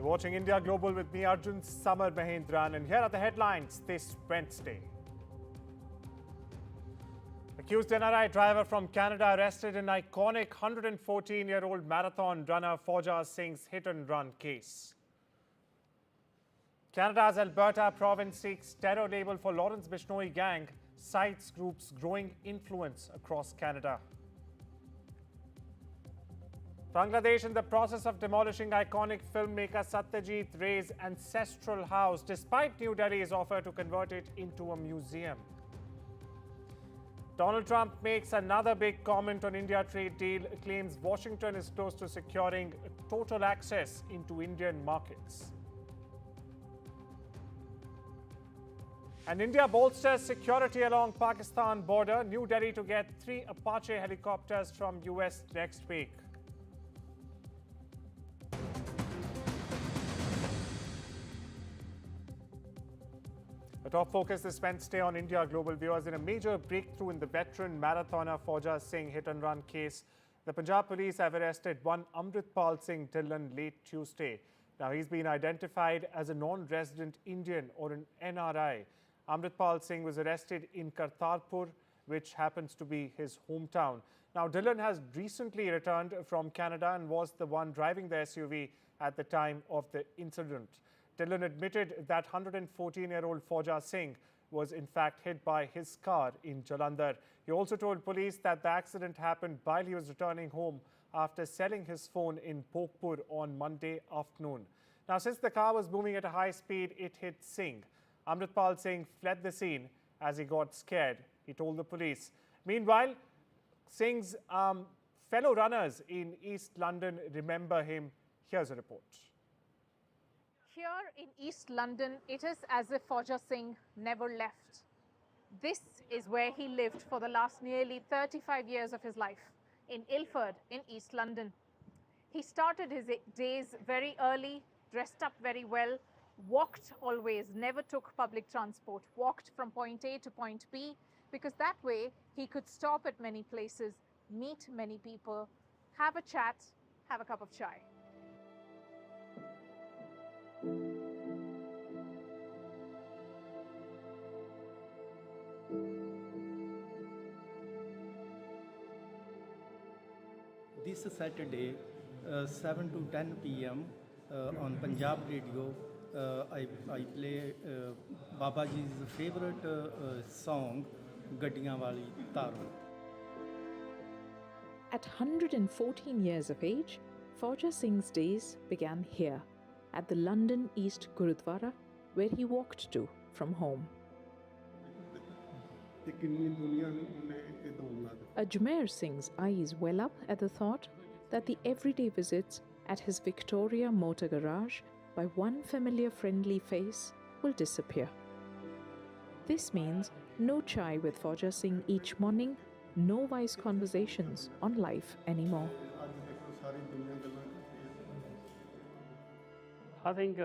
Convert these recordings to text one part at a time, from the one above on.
You're watching India Global with me, Arjun, Samar, Mahendran, and here are the headlines this Wednesday. Accused NRI driver from Canada arrested in iconic 114-year-old marathon runner Fauja Singh's hit-and-run case. Canada's Alberta province seeks terror label for Lawrence Bishnoi gang, cites group's growing influence across Canada. Bangladesh in the process of demolishing iconic filmmaker Satyajit Ray's ancestral house, despite New Delhi's offer to convert it into a museum. Donald Trump makes another big comment on India trade deal, claims Washington is close to securing total access into Indian markets. And India bolsters security along Pakistan border, New Delhi to get 3 Apache helicopters from US next week. A top focus this Wednesday on India Global viewers. In a major breakthrough in the veteran marathoner Fauja Singh hit-and-run case, the Punjab police have arrested one Amritpal Singh Dhillon late Tuesday. Now, he's been identified as a non-resident Indian or an NRI. Amritpal Singh was arrested in Kartarpur, which happens to be his hometown. Now, Dhillon has recently returned from Canada and was the one driving the SUV at the time of the incident. Dhillon admitted that 114-year-old Fauja Singh was in fact hit by his car in Jalandhar. He also told police that the accident happened while he was returning home after selling his phone in Bhogpur on Monday afternoon. Now, since the car was moving at a high speed, it hit Singh. Amritpal Singh fled the scene as he got scared, he told the police. Meanwhile, Singh's fellow runners in East London remember him. Here's a report. Here in East London, it is as if Fauja Singh never left. This is where he lived for the last nearly 35 years of his life, in Ilford in East London. He started his days very early, dressed up very well, walked always, never took public transport, walked from point A to point B, because that way he could stop at many places, meet many people, have a chat, have a cup of chai. This Saturday, 7 to 10 p.m. On Punjab radio, I play Babaji's favorite song, Gaddiyan Wali Taro. At 114 years of age, Fauja Singh's days began here, at the London East Gurudwara, where he walked to from home. Ajmer Singh's eyes well up at the thought that the everyday visits at his Victoria motor garage by one familiar friendly face will disappear. This means no chai with Fauja Singh each morning, no wise conversations on life anymore. I think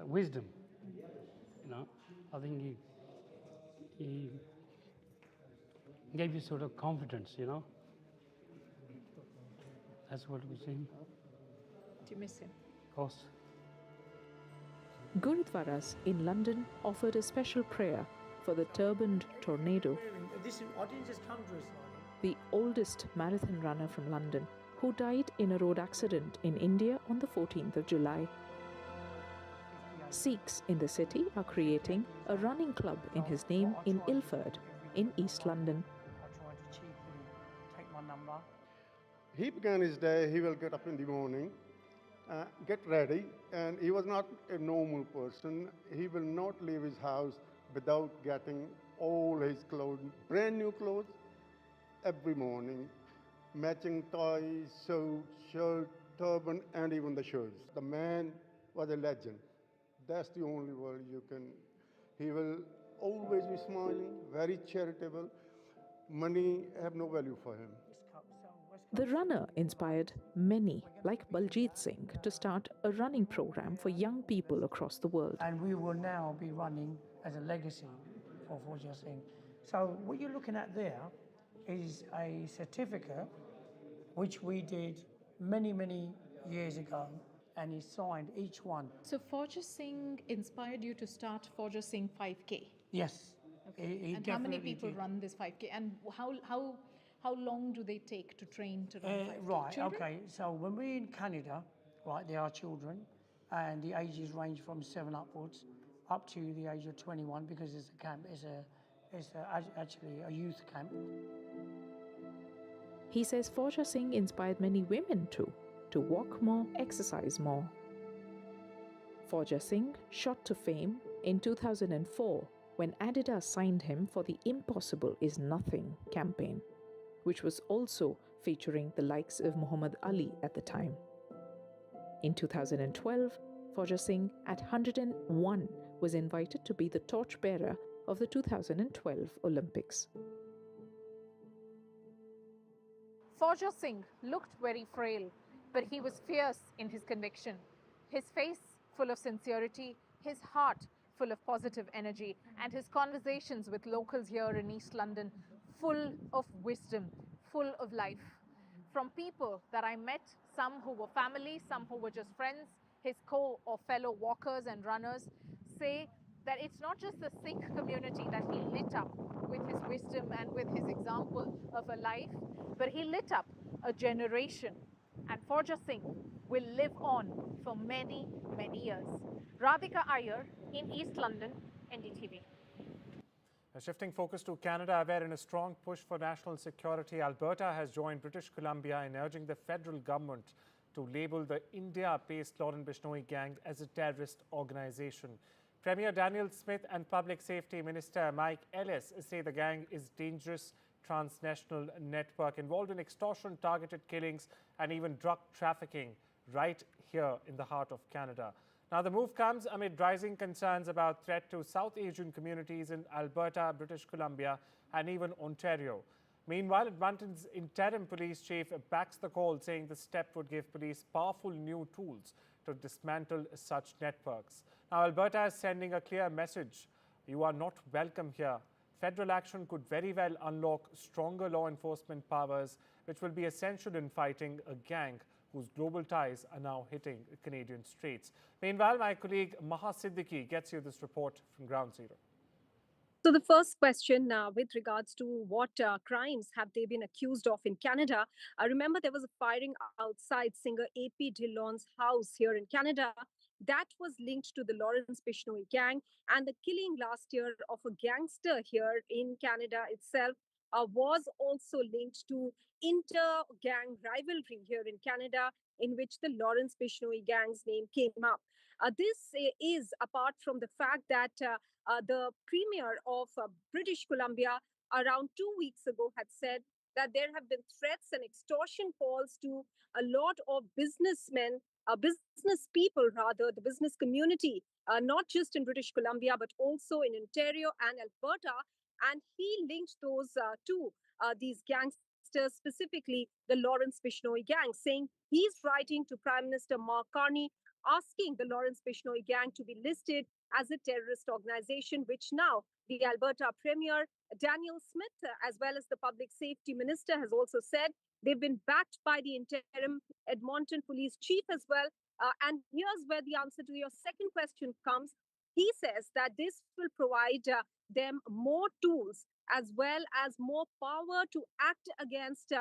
wisdom, I think he gave you sort of confidence, That's what we see. Do you miss him? Of course. Gurudwaras in London offered a special prayer for the turbaned tornado, the oldest marathon runner from London, who died in a road accident in India on the 14th of July. Sikhs in the city are creating a running club in his name in Ilford, in East London. He began his day, he will get up in the morning, get ready, and he was not a normal person. He will not leave his house without getting all his clothes, brand new clothes, every morning, matching ties, suit, shirt, turban, and even the shoes. The man was a legend. That's the only word you can. He will always be smiling, very charitable. Money have no value for him. The runner inspired many, like Baljit Singh, to start a running program for young people across the world. And we will now be running as a legacy for Fauja Singh. So what you're looking at there is a certificate which we did many, many years ago and he signed each one. So Fauja Singh inspired you to start Fauja Singh 5K. Yes. He And how many definitely people did. run this 5K? And how long do they take to train to run 5K? Right, Children? okay. So when we're in Canada, right, there are children, and the ages range from 7 upwards up to the age of 21 because it's a camp, actually a youth camp. He says Fauja Singh inspired many women too, to walk more, exercise more. Fauja Singh shot to fame in 2004 when Adidas signed him for the Impossible is Nothing campaign, which was also featuring the likes of Muhammad Ali at the time. In 2012, Fauja Singh at 101 was invited to be the torchbearer of the 2012 Olympics. Fauja Singh looked very frail, but he was fierce in his conviction. His face full of sincerity, his heart full of positive energy, and his conversations with locals here in East London full of wisdom, full of life. From people that I met, some who were family, some who were just friends, his co or fellow walkers and runners, say that it's not just the Sikh community that he lit up with his wisdom and with his example of a life, but he lit up a generation. And Fauja Singh will live on for many, many years. Radhika Iyer in East London, NDTV. Shifting focus to Canada, where in a strong push for national security, Alberta has joined British Columbia in urging the federal government to label the India-based Lauren Bishnoi gang as a terrorist organization. Premier Daniel Smith and Public Safety Minister Mike Ellis say the gang is dangerous transnational network involved in extortion, targeted killings and even drug trafficking right here in the heart of Canada. Now, the move comes amid rising concerns about threat to South Asian communities in Alberta, British Columbia and even Ontario. Meanwhile, Edmonton's interim police chief backs the call, saying the step would give police powerful new tools to dismantle such networks. Now, Alberta is sending a clear message. You are not welcome here. Federal action could very well unlock stronger law enforcement powers, which will be essential in fighting a gang whose global ties are now hitting Canadian streets. Meanwhile, my colleague Maha Siddiqui gets you this report from Ground Zero. So the first question with regards to what crimes have they been accused of in Canada, I remember there was a firing outside singer AP Dillon's house here in Canada. That was linked to the Lawrence Bishnoi gang, and the killing last year of a gangster here in Canada itself was also linked to inter-gang rivalry here in Canada, in which the Lawrence Bishnoi gang's name came up. This is apart from the fact that the Premier of British Columbia around 2 weeks ago had said that there have been threats and extortion calls to a lot of businessmen, business people rather, the business community, not just in British Columbia, but also in Ontario and Alberta. And he linked those to these gangsters, specifically the Lawrence Bishnoi gang, saying he's writing to Prime Minister Mark Carney, asking the Lawrence Bishnoi gang to be listed as a terrorist organization, which now the Alberta Premier, Daniel Smith, as well as the Public Safety Minister, has also said they've been backed by the interim Edmonton Police Chief as well. And here's where the answer to your second question comes. He says that this will provide them more tools as well as more power to act against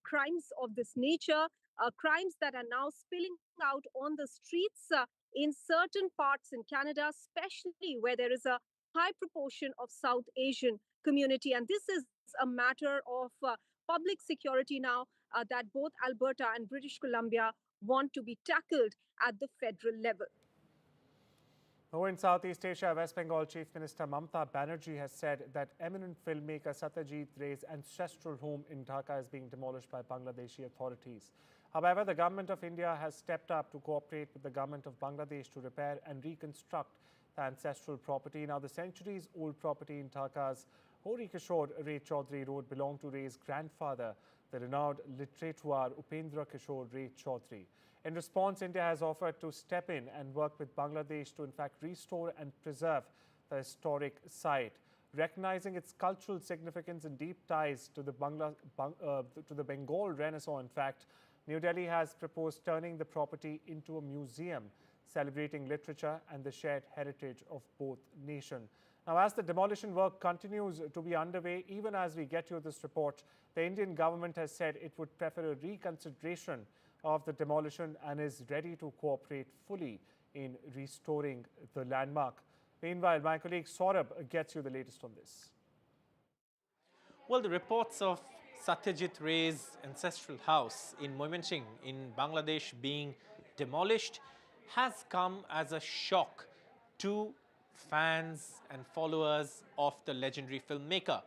crimes of this nature, crimes that are now spilling out on the streets in certain parts in Canada, especially where there is a high proportion of South Asian community. And this is a matter of public security now that both Alberta and British Columbia want to be tackled at the federal level. Now, in Southeast Asia, West Bengal Chief Minister Mamata Banerjee has said that eminent filmmaker Satyajit Ray's ancestral home in Dhaka is being demolished by Bangladeshi authorities. However, the government of India has stepped up to cooperate with the government of Bangladesh to repair and reconstruct the ancestral property. Now, the centuries-old property in Dhaka's Horikishore Ray Chowdhury Road belonged to Ray's grandfather, the renowned litterateur Upendra Kishore Ray Chowdhury. In response, India has offered to step in and work with Bangladesh to in fact restore and preserve the historic site. Recognizing its cultural significance and deep ties to the Bengal Renaissance, in fact, New Delhi has proposed turning the property into a museum, celebrating literature and the shared heritage of both nations. Now, as the demolition work continues to be underway, even as we get you this report, the Indian government has said it would prefer a reconsideration of the demolition and is ready to cooperate fully in restoring the landmark. Meanwhile, my colleague Saurabh gets you the latest on this. Well, the reports of Satyajit Ray's ancestral house in Moimenching in Bangladesh being demolished has come as a shock to fans and followers of the legendary filmmaker.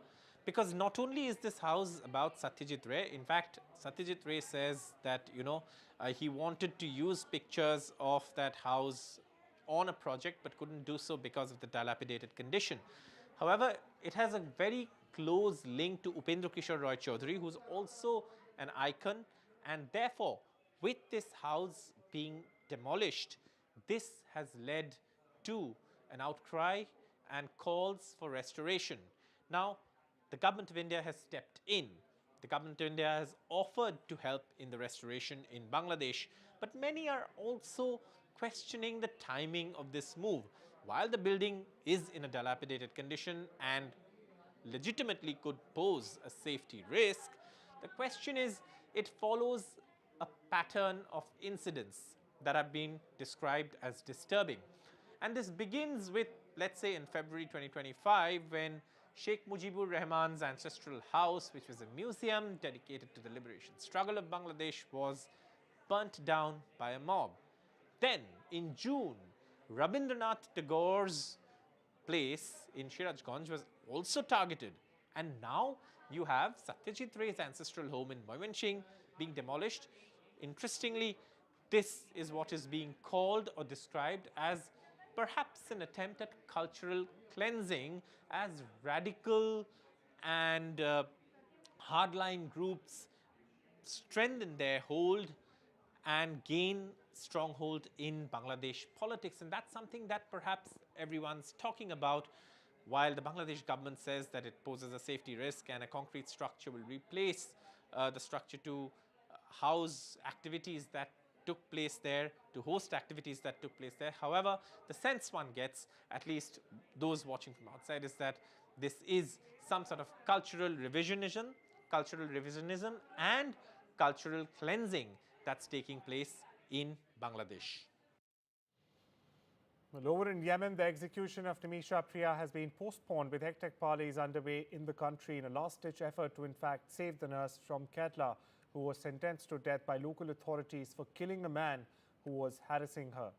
Because not only is this house about Satyajit Ray, in fact, Satyajit Ray says that, he wanted to use pictures of that house on a project but couldn't do so because of the dilapidated condition. However, it has a very close link to Upendra Kishore Ray Chowdhury, who's also an icon, and therefore, with this house being demolished, this has led to an outcry and calls for restoration. Now, the government of India has stepped in. The government of India has offered to help in the restoration in Bangladesh, but many are also questioning the timing of this move. While the building is in a dilapidated condition and legitimately could pose a safety risk, the question is, it follows a pattern of incidents that have been described as disturbing. And this begins with, let's say, in February 2025, when Sheikh Mujibur Rahman's ancestral house, which was a museum dedicated to the liberation struggle of Bangladesh, was burnt down by a mob. Then, in June, Rabindranath Tagore's place in Shirajganj was also targeted. And now you have Satyajit Ray's ancestral home in Moimenching being demolished. Interestingly, this is what is being called or described as perhaps an attempt at cultural cleansing, as radical and hardline groups strengthen their hold and gain stronghold in Bangladesh politics. And that's something that perhaps everyone's talking about, while the Bangladesh government says that it poses a safety risk and a concrete structure will replace the structure to house activities that took place there, to host activities that took place there. However, the sense one gets, at least those watching from outside, is that this is some sort of cultural revisionism and cultural cleansing that's taking place in Bangladesh. Well, over in Yemen, the execution of Tamisha Priyas has been postponed, with hectic parleys underway in the country in a last-ditch effort to, in fact, save the nurse from Kerala, who was sentenced to death by local authorities for killing a man who was harassing her.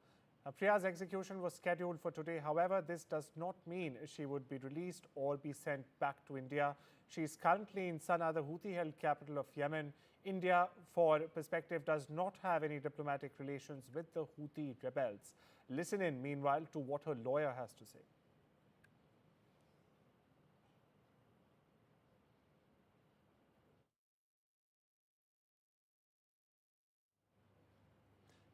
Priyas' execution was scheduled for today. However, this does not mean she would be released or be sent back to India. She is currently in Sanaa, the Houthi-held capital of Yemen. India, for perspective, does not have any diplomatic relations with the Houthi rebels. Listen in, meanwhile, to what her lawyer has to say.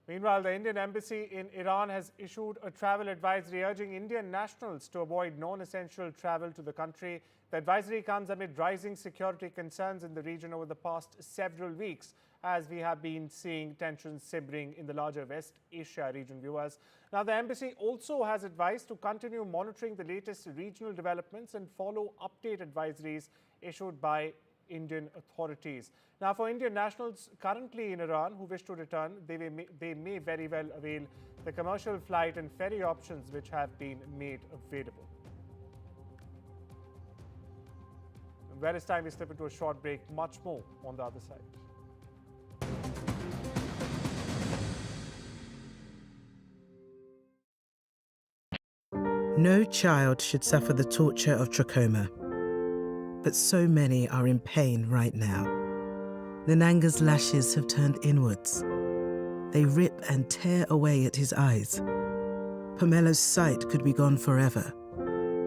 Meanwhile, the Indian embassy in Iran has issued a travel advisory urging Indian nationals to avoid non-essential travel to the country. The advisory comes amid rising security concerns in the region over the past several weeks, as we have been seeing tensions simmering in the larger West Asia region, viewers. Now, the embassy also has advised to continue monitoring the latest regional developments and follow update advisories issued by Indian authorities. Now, for Indian nationals currently in Iran who wish to return, they may very well avail the commercial flight and ferry options which have been made available. Well, it's time we slip into a short break. Much more on the other side. No child should suffer the torture of trachoma, but so many are in pain right now. Nananga's lashes have turned inwards. They rip and tear away at his eyes. Pamelo's sight could be gone forever.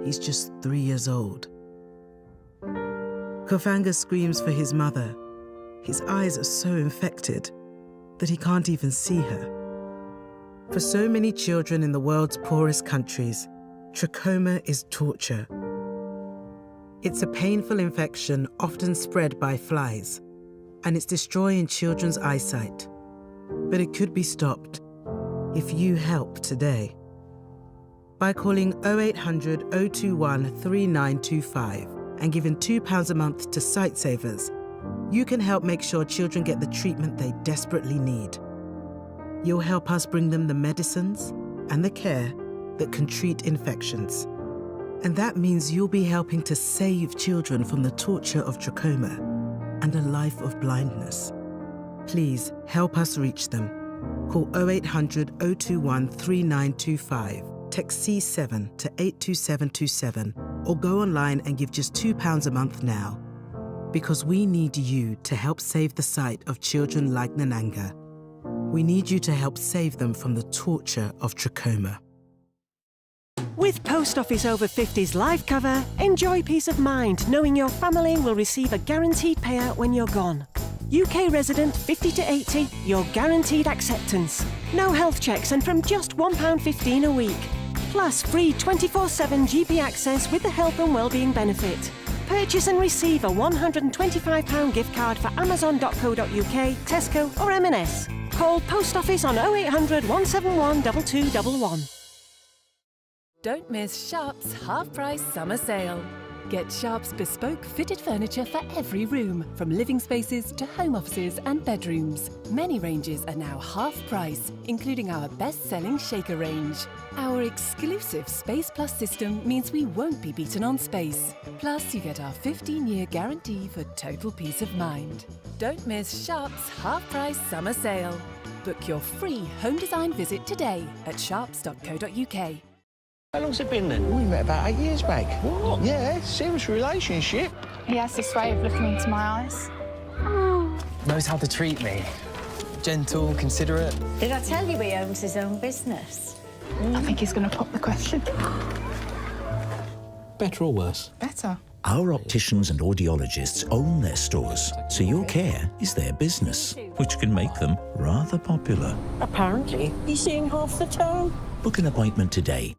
He's just 3 years old. Kofanga screams for his mother. His eyes are so infected that he can't even see her. For so many children in the world's poorest countries, trachoma is torture. It's a painful infection often spread by flies. and it's destroying children's eyesight. But it could be stopped if you help today. By calling 0800 021 3925 and giving £2 a month to Sightsavers, you can help make sure children get the treatment they desperately need. You'll help us bring them the medicines and the care that can treat infections. And that means you'll be helping to save children from the torture of trachoma and a life of blindness. Please help us reach them. Call 0800 021 3925, text C7 to 82727, or go online and give just £2 a month now. Because we need you to help save the sight of children like Nananga. We need you to help save them from the torture of trachoma. With Post Office Over 50s life cover, enjoy peace of mind knowing your family will receive a guaranteed payout when you're gone. UK resident 50 to 80, you're guaranteed acceptance. No health checks and from just £1.15 a week. Plus free 24/7 GP access with the health and wellbeing benefit. Purchase and receive a £125 gift card for amazon.co.uk, Tesco or M&S. Call Post Office on 0800 171 2211. Don't miss Sharp's half-price summer sale. Get Sharp's bespoke fitted furniture for every room, from living spaces to home offices and bedrooms. Many ranges are now half price, including our best-selling shaker range. Our exclusive Space Plus system means we won't be beaten on space. Plus, you get our 15-year guarantee for total peace of mind. Don't miss Sharp's half-price summer sale. Book your free home design visit today at sharps.co.uk. How long's it been then? We met about 8 years back. What? Yeah, serious relationship. He has this way of looking into my eyes. Knows how to treat me. Gentle, considerate. Did I tell you he owns his own business? I think he's going to pop the question. Better or worse? Better. Our opticians and audiologists own their stores, so your care is their business, which can make them rather popular. Apparently, he's seeing half the town. Book an appointment today.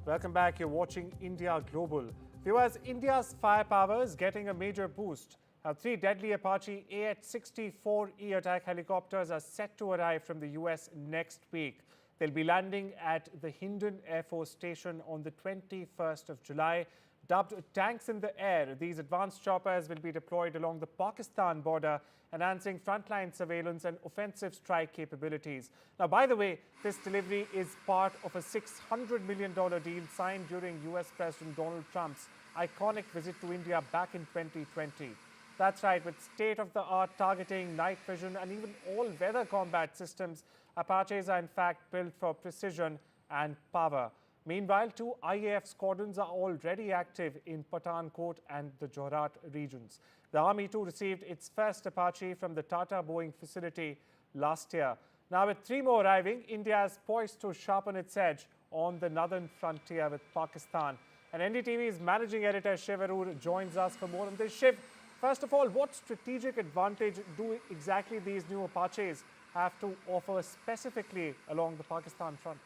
Welcome back. You're watching India Global. Viewers, India's firepower is getting a major boost. Now, 3 deadly Apache AH-64E attack helicopters are set to arrive from the US next week. They'll be landing at the Hindon Air Force Station on the 21st of July. Dubbed tanks in the air, these advanced choppers will be deployed along the Pakistan border, enhancing frontline surveillance and offensive strike capabilities. Now, by the way, this delivery is part of a $600 million deal signed during US President Donald Trump's iconic visit to India back in 2020. That's right, with state-of-the-art targeting, night vision and even all-weather combat systems, Apaches are in fact built for precision and power. Meanwhile, 2 IAF squadrons are already active in Pathankot and the Jorat regions. The Army too received its first Apache from the Tata Boeing facility last year. Now, with 3 more arriving, India is poised to sharpen its edge on the northern frontier with Pakistan. And NDTV's managing editor Shiv Arur joins us for more on this. Shiv, first of all, what strategic advantage do exactly these new Apaches have to offer specifically along the Pakistan front?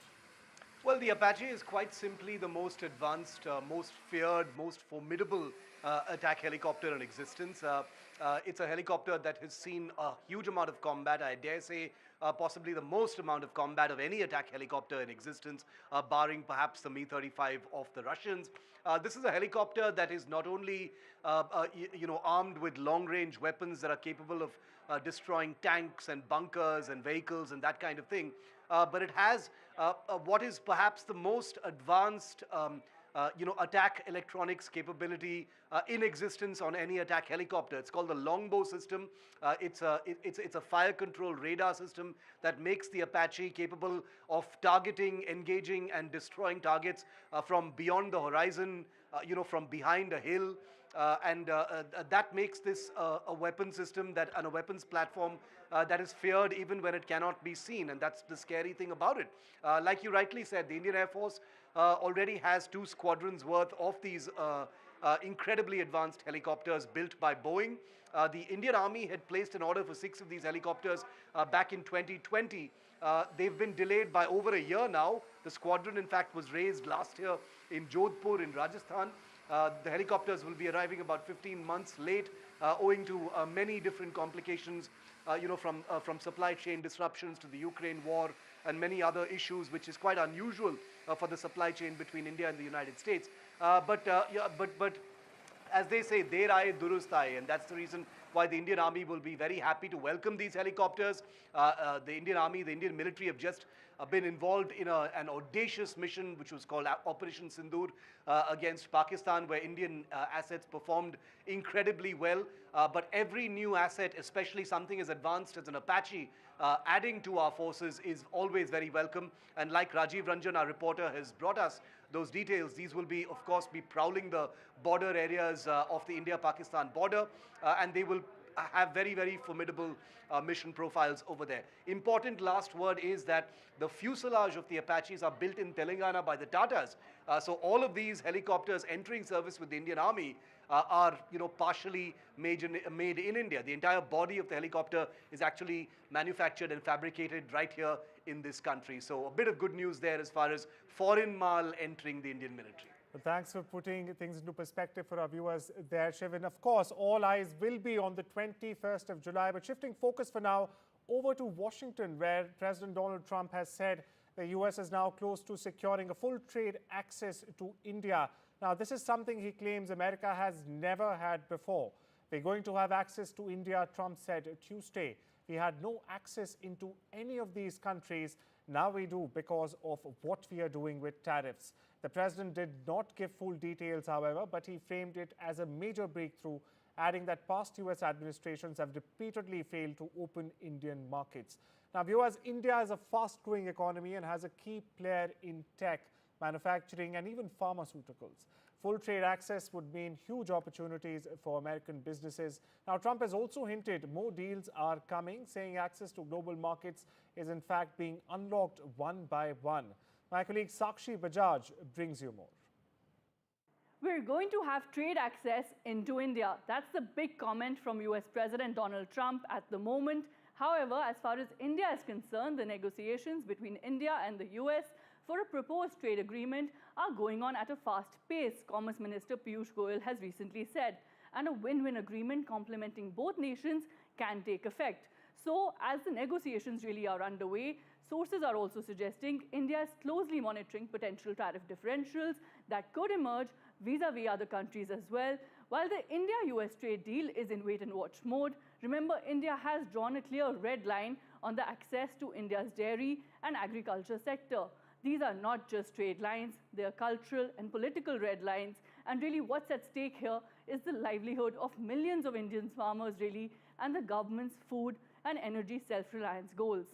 Well, the Apache is quite simply the most advanced, most feared, most formidable attack helicopter in existence. It's a helicopter that has seen a huge amount of combat, I dare say possibly the most amount of combat of any attack helicopter in existence, barring perhaps the Mi-35 of the Russians. This is a helicopter that is not only armed with long-range weapons that are capable of destroying tanks and bunkers and vehicles and that kind of thing, but it has what is perhaps the most advanced attack electronics capability in existence on any attack helicopter. It's called the Longbow system. It's a fire control radar system that makes the Apache capable of targeting, engaging and destroying targets from beyond the horizon, from behind a hill. That makes this a weapon system and a weapons platform that is feared even when it cannot be seen, and that's the scary thing about it. Like you rightly said, the Indian Air Force already has 2 squadrons worth of these incredibly advanced helicopters built by Boeing. The Indian Army had placed an order for 6 of these helicopters back in 2020. They've been delayed by over a year now. The squadron, in fact, was raised last year in Jodhpur in Rajasthan. The helicopters will be arriving about 15 months late, owing to many different complications, from supply chain disruptions to the Ukraine war and many other issues, which is quite unusual for the supply chain between India and the United States. But as they say, der aaye durust aaye, and that's the reason why the Indian Army will be very happy to welcome these helicopters. The Indian Army, the Indian military have just been involved in an audacious mission which was called Operation Sindoor against Pakistan, where Indian assets performed incredibly well. But every new asset, especially something as advanced as an Apache, adding to our forces is always very welcome. And like Rajiv Ranjan, our reporter, has brought us those details, these will be, of course, be prowling the border areas of the India-Pakistan border, and they will have very, very formidable mission profiles over there. Important last word is that the fuselage of the Apaches are built in Telangana by the Tatas. So all of these helicopters entering service with the Indian Army are, partially made in India. The entire body of the helicopter is actually manufactured and fabricated right here in this country. So a bit of good news there as far as foreign mal entering the Indian military. Well, thanks for putting things into perspective for our viewers there, Shiv. And of course, all eyes will be on the 21st of July. But shifting focus for now over to Washington, where President Donald Trump has said the US is now close to securing a full trade access to India. Now, this is something he claims America has never had before. We're going to have access to India, Trump said Tuesday. We had no access into any of these countries. Now we do because of what we are doing with tariffs. The president did not give full details, however, but he framed it as a major breakthrough, adding that past US administrations have repeatedly failed to open Indian markets. Now, viewers, India is a fast-growing economy and has a key player in tech, manufacturing and even pharmaceuticals. Full trade access would mean huge opportunities for American businesses. Now, Trump has also hinted more deals are coming, saying access to global markets is in fact being unlocked one by one. My colleague Sakshi Bajaj brings you more. We're going to have trade access into India. That's the big comment from US President Donald Trump at the moment. However, as far as India is concerned, the negotiations between India and the US for a proposed trade agreement are going on at a fast pace, Commerce Minister Piyush Goyal has recently said. And a win-win agreement complementing both nations can take effect. So, as the negotiations really are underway, sources are also suggesting India is closely monitoring potential tariff differentials that could emerge vis-a-vis other countries as well. While the India-US trade deal is in wait-and-watch mode, remember, India has drawn a clear red line on the access to India's dairy and agriculture sector. These are not just trade lines, they are cultural and political red lines. And really what's at stake here is the livelihood of millions of Indian farmers really, and the government's food and energy self-reliance goals.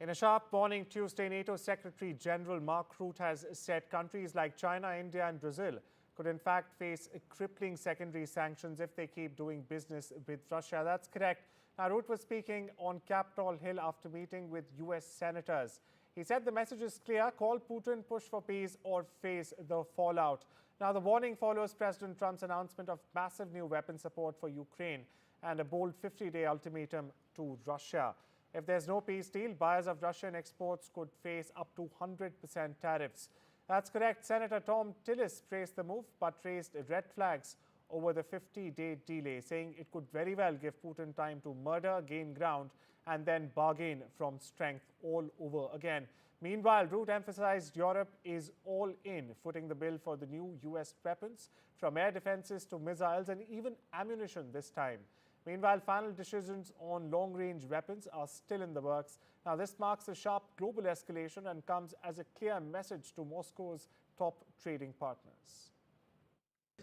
In a sharp warning Tuesday, NATO Secretary General Mark Rutte has said countries like China, India and Brazil could in fact face crippling secondary sanctions if they keep doing business with Russia. That's correct. Now, Rutte was speaking on Capitol Hill after meeting with US senators. He said the message is clear: call Putin, push for peace or face the fallout. Now, the warning follows President Trump's announcement of massive new weapon support for Ukraine and a bold 50-day ultimatum to Russia. If there's no peace deal, buyers of Russian exports could face up to 100% tariffs. That's correct. Senator Tom Tillis praised the move but raised red flags over the 50-day delay, saying it could very well give Putin time to murder, gain ground, and then bargain from strength all over again. Meanwhile, Rutte emphasized Europe is all in, footing the bill for the new US weapons, from air defenses to missiles and even ammunition this time. Meanwhile, final decisions on long-range weapons are still in the works. Now, this marks a sharp global escalation and comes as a clear message to Moscow's top trading partners.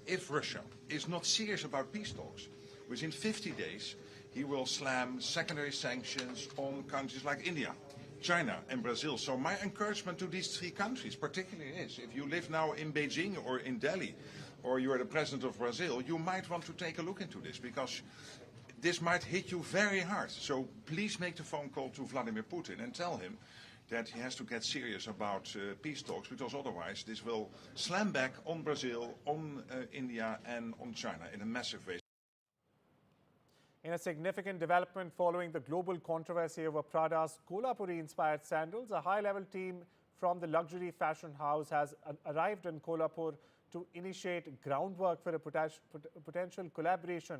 If Russia is not serious about peace talks, within 50 days, he will slam secondary sanctions on countries like India, China and Brazil. So my encouragement to these three countries particularly is, if you live now in Beijing or in Delhi, or you are the president of Brazil, you might want to take a look into this, because this might hit you very hard. So please make the phone call to Vladimir Putin and tell him that he has to get serious about peace talks, because otherwise this will slam back on Brazil, on India and on China in a massive way. In a significant development following the global controversy over Pradas Kolhapuri-inspired sandals, a high-level team from the luxury fashion house has arrived in Kolhapur to initiate groundwork for a potential collaboration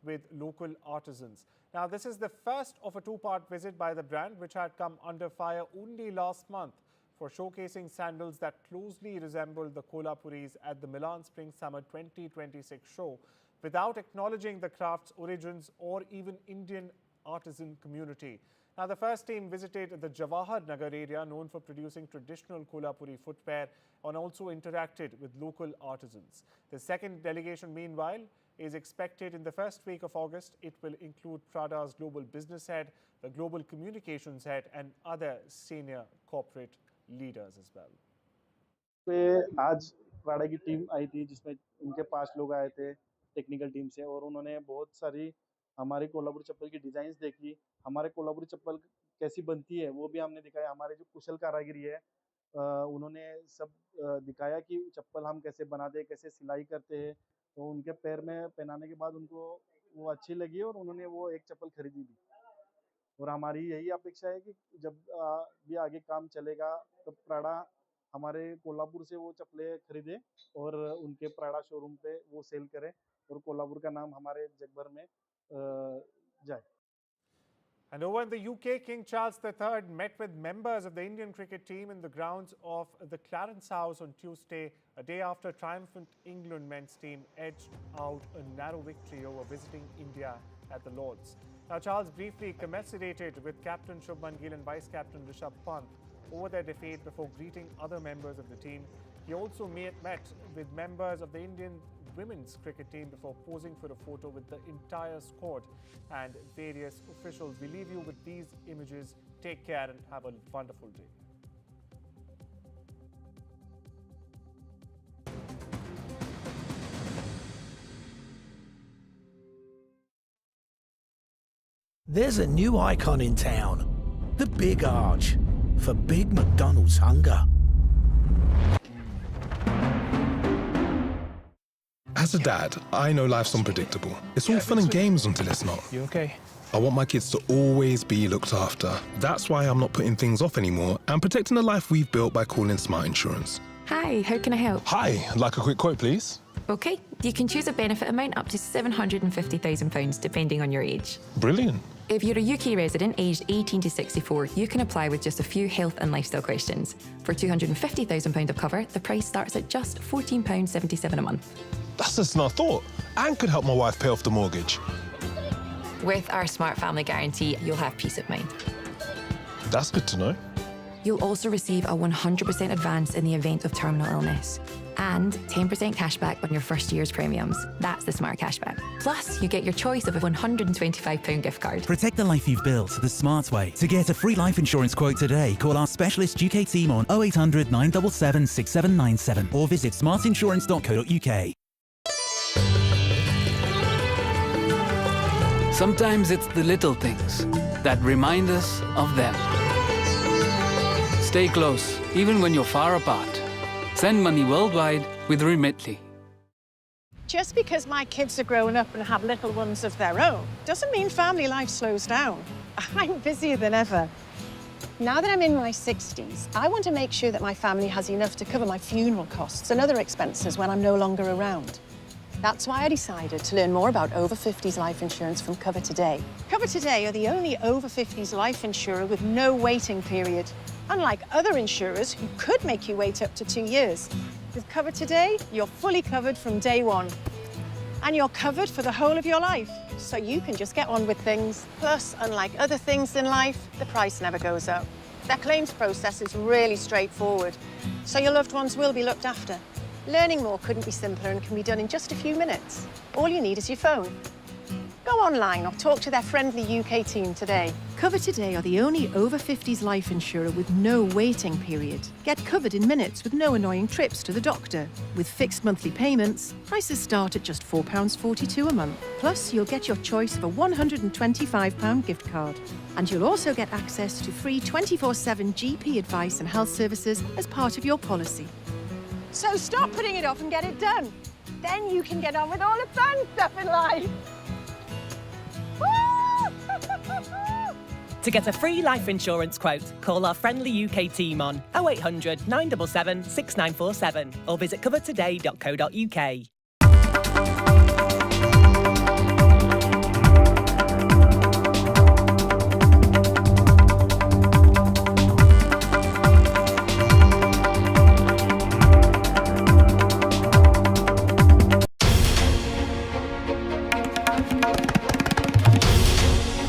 with local artisans. Now, this is the first of a two-part visit by the brand, which had come under fire only last month for showcasing sandals that closely resemble the Kolhapuris at the Milan Spring-Summer 2026 show, without acknowledging the craft's origins or even Indian artisan community. Now, the first team visited the Jawahar Nagar area, known for producing traditional Kolhapuri footwear, and also interacted with local artisans. The second delegation, meanwhile, is expected in the first week of August. It will include Prada's global business head, the global communications head, and other senior corporate leaders as well. आज Prada की team आई थी, जिसमें उनके 5 लोग आए थे technical team से, और उन्होंने बहुत सारी हमारी कोल्हापुरी चप्पल की डिजाइन्स देखी। हमारे कोल्हापुरी चप्पल कैसी बनती है वो भी हमने दिखाया। हमारे जो कुशल कारागिरी है उन्होंने सब दिखाया कि चप्पल हम कैसे बनाते हैं, कैसे सिलाई करते हैं। तो उनके पैर में पहनाने के बाद उनको वो अच्छी लगी और उन्होंने वो एक चप्पल खरीदी भी। और हमारी यही अपेक्षा है कि जब भी आगे काम चलेगा तो प्राडा हमारे कोल्हापुर से वो चप्पलें खरीदे और उनके प्राडा शोरूम पे वो सेल करें और कोल्हापुर का नाम हमारे जग भर में जाए। And over in the UK, King Charles III met with members of the Indian cricket team in the grounds of the Clarence House on Tuesday, a day after triumphant England men's team edged out a narrow victory over visiting India at the Lords. Now, Charles briefly commiserated with Captain Shubman Gill and Vice-Captain Rishabh Pant over their defeat before greeting other members of the team. He also met with members of the Indian women's cricket team before posing for a photo with the entire squad and various officials. We leave you with these images. Take care and have a wonderful day. There's a new icon in town, the Big Arch, for Big McDonald's hunger. As a dad, I know life's unpredictable. It's all fun and games until it's not. You okay? I want my kids to always be looked after. That's why I'm not putting things off anymore and protecting the life we've built by calling Smart Insurance. Hi, how can I help? Hi, I'd like a quick quote, please. Okay, you can choose a benefit amount up to £750,000 depending on your age. Brilliant. If you're a UK resident aged 18 to 64, you can apply with just a few health and lifestyle questions. For £250,000 of cover, the price starts at just £14.77 a month. That's less than I thought, and could help my wife pay off the mortgage. With our Smart Family Guarantee, you'll have peace of mind. That's good to know. You'll also receive a 100% advance in the event of terminal illness and 10% cashback on your first year's premiums. That's the Smart Cashback. Plus, you get your choice of a £125 gift card. Protect the life you've built the smart way. To get a free life insurance quote today, call our specialist UK team on 0800 977 6797 or visit smartinsurance.co.uk. Sometimes it's the little things that remind us of them. Stay close, even when you're far apart. Send money worldwide with Remitly. Just because my kids are grown up and have little ones of their own doesn't mean family life slows down. I'm busier than ever. Now that I'm in my 60s, I want to make sure that my family has enough to cover my funeral costs and other expenses when I'm no longer around. That's why I decided to learn more about over 50s life insurance from Cover Today. Cover Today are the only over 50s life insurer with no waiting period, unlike other insurers who could make you wait up to 2 years. With Cover Today, you're fully covered from day one. And you're covered for the whole of your life, so you can just get on with things. Plus, unlike other things in life, the price never goes up. Their claims process is really straightforward, so your loved ones will be looked after. Learning more couldn't be simpler and can be done in just a few minutes. All you need is your phone. Go online or talk to their friendly UK team today. Cover Today are the only over 50s life insurer with no waiting period. Get covered in minutes with no annoying trips to the doctor. With fixed monthly payments, prices start at just £4.42 a month. Plus, you'll get your choice of a £125 gift card. And you'll also get access to free 24/7 GP advice and health services as part of your policy. So stop putting it off and get it done. Then you can get on with all the fun stuff in life. Woo! To get a free life insurance quote, call our friendly UK team on 0800 977 6947 or visit covertoday.co.uk.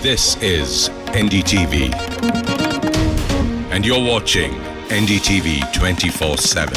This is NDTV, and you're watching NDTV 24/7.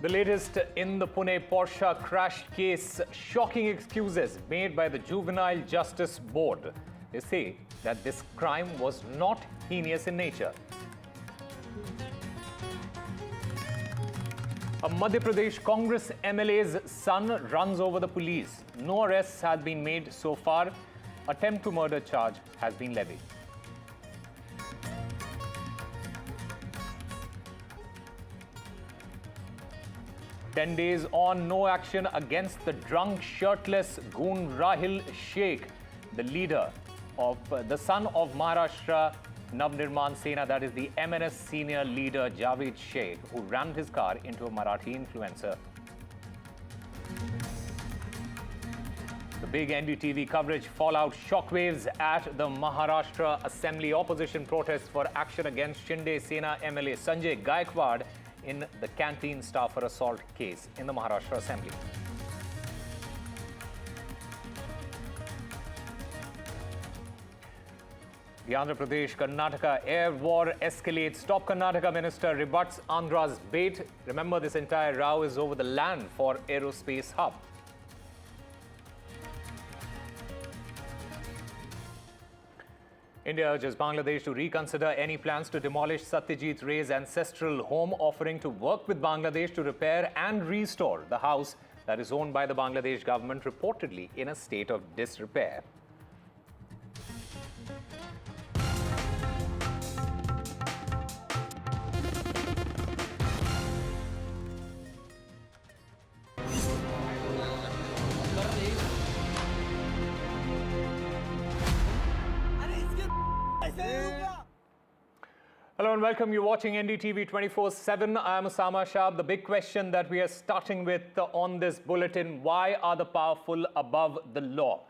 The latest in the Pune Porsche crash case, shocking excuses made by the Juvenile Justice Board. They say that this crime was not heinous in nature. A Madhya Pradesh Congress MLA's son runs over the police. No arrests have been made so far. Attempt to murder charge has been levied. "10 days on, no action against the drunk, shirtless goon Rahil Shik, the son of Maharashtra Navnirman Sena, that is the MNS senior leader Javed Sheikh, who rammed his car into a Marathi influencer." The big NDTV coverage, fallout shockwaves at the Maharashtra Assembly, opposition protests for action against Shinde Sena MLA Sanjay Gaikwad in the canteen staffer assault case in the Maharashtra Assembly. The Andhra Pradesh-Karnataka air war escalates. Top Karnataka minister rebuts Andhra's bait. Remember, this entire row is over the land for aerospace hub. India urges Bangladesh to reconsider any plans to demolish Satyajit Ray's ancestral home, offering to work with Bangladesh to repair and restore the house that is owned by the Bangladesh government, reportedly in a state of disrepair. Hello and welcome. You're watching NDTV 24/7. I'm Samar. The big question that we are starting with on this bulletin: why are the powerful above the law?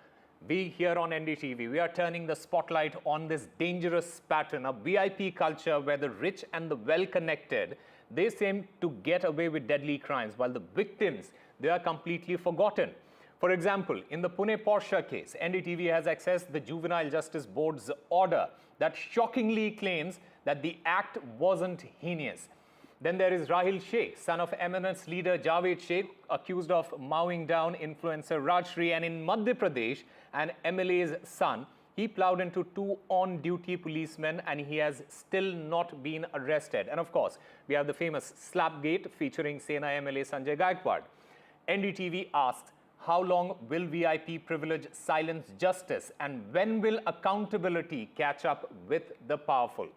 We here on NDTV, we are turning the spotlight on this dangerous pattern of VIP culture where the rich and the well-connected, they seem to get away with deadly crimes, while the victims, they are completely forgotten. For example, in the Pune Porsche case, NDTV has accessed the Juvenile Justice Board's order that shockingly claims that the act wasn't heinous. Then there is Rahil Shik, son of eminent leader Javed Sheikh, accused of mowing down influencer Rajshri. And in Madhya Pradesh, an MLA's son, he plowed into two on-duty policemen and he has still not been arrested. And of course, we have the famous Slapgate featuring Sena MLA Sanjay Gaikwad. NDTV asked, how long will VIP privilege silence justice, and when will accountability catch up with the powerful?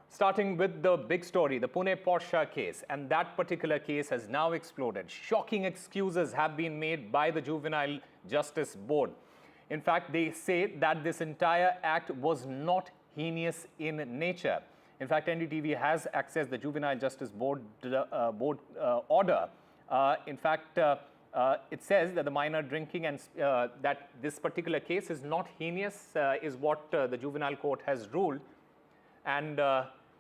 Starting with the big story, the Pune Porsche case, and that particular case has now exploded. Shocking excuses have been made by the Juvenile Justice Board. In fact, they say that this entire act was not heinous in nature. In fact, NDTV has accessed the Juvenile Justice Board order. It says that the minor drinking and that this particular case is not heinous is what the juvenile court has ruled. And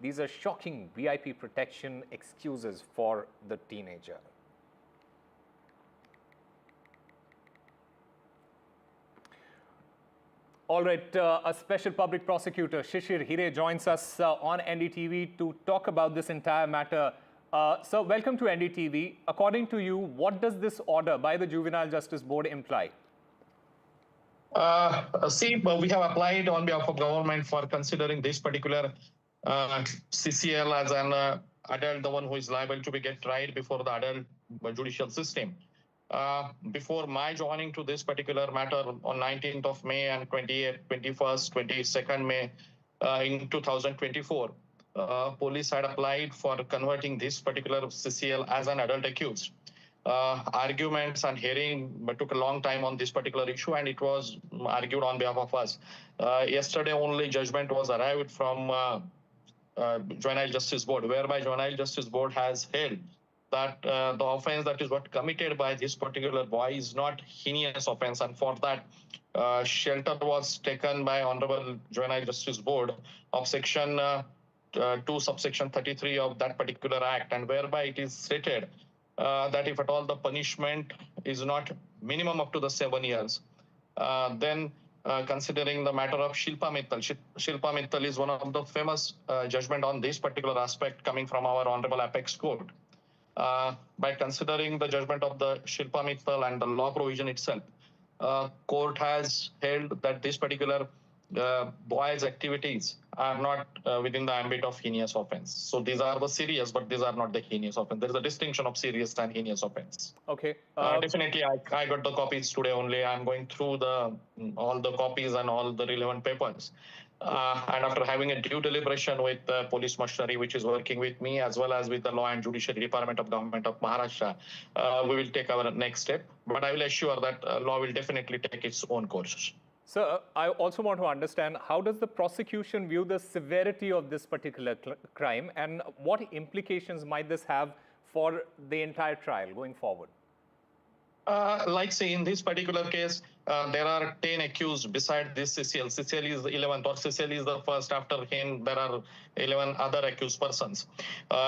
these are shocking VIP protection excuses for the teenager. All right, a special public prosecutor, Shishir Hire, joins us on NDTV to talk about this entire matter. Sir, welcome to NDTV. According to you, what does this order by the Juvenile Justice Board imply? We have applied on behalf of government for considering this particular CCL as an adult, the one who is liable to be get tried before the adult judicial system. Before my joining to this particular matter on 19th of May and 20th, 21st, 22nd May, in 2024, police had applied for converting this particular CCL as an adult accused. Arguments and hearing took a long time on this particular issue, and it was argued on behalf of us. Yesterday only judgment was arrived from Juvenile Justice Board, whereby Juvenile Justice Board has held that the offense that is what committed by this particular boy is not heinous offense, and for that shelter was taken by Honorable Juvenile Justice Board of Section 2 subsection 33 of that particular act, and whereby it is stated that if at all the punishment is not minimum up to the 7 years, then considering the matter of Shilpa Mittal. Shilpa Mittal is one of the famous judgment on this particular aspect coming from our Honorable Apex Court. By considering the judgment of the Shilpa Mittal and the law provision itself, court has held that this particular boy's activities are not within the ambit of heinous offense. So these are the serious, but these are not the heinous offense. There is a distinction of serious and heinous offense. Okay. Definitely, I got the copies today only. I'm going through all the copies and all the relevant papers. And after having a due deliberation with the police machinery, which is working with me, as well as with the Law and Judiciary Department of Government of Maharashtra, we will take our next step. But I will assure that law will definitely take its own course. Sir, I also want to understand, how does the prosecution view the severity of this particular crime, and what implications might this have for the entire trial going forward? Like say in this particular case, there are 10 accused beside this CCL. CCL is the 11th, or CCL is the first. After him, there are 11 other accused persons,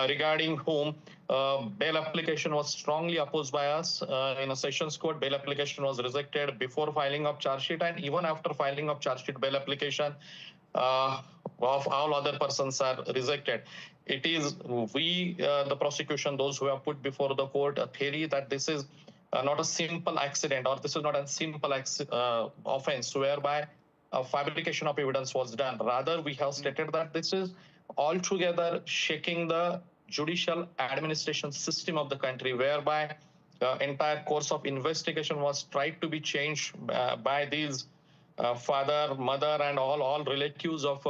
regarding whom bail application was strongly opposed by us in a sessions court. Bail application was rejected before filing of charge sheet, and even after filing of charge sheet, bail application of all other persons are rejected. It is the prosecution, those who have put before the court a theory that this is not a simple accident, or this is not a simple offense whereby a fabrication of evidence was done. Rather, we have stated that this is altogether shaking the judicial administration system of the country, whereby the entire course of investigation was tried to be changed by these father, mother, and all relatives of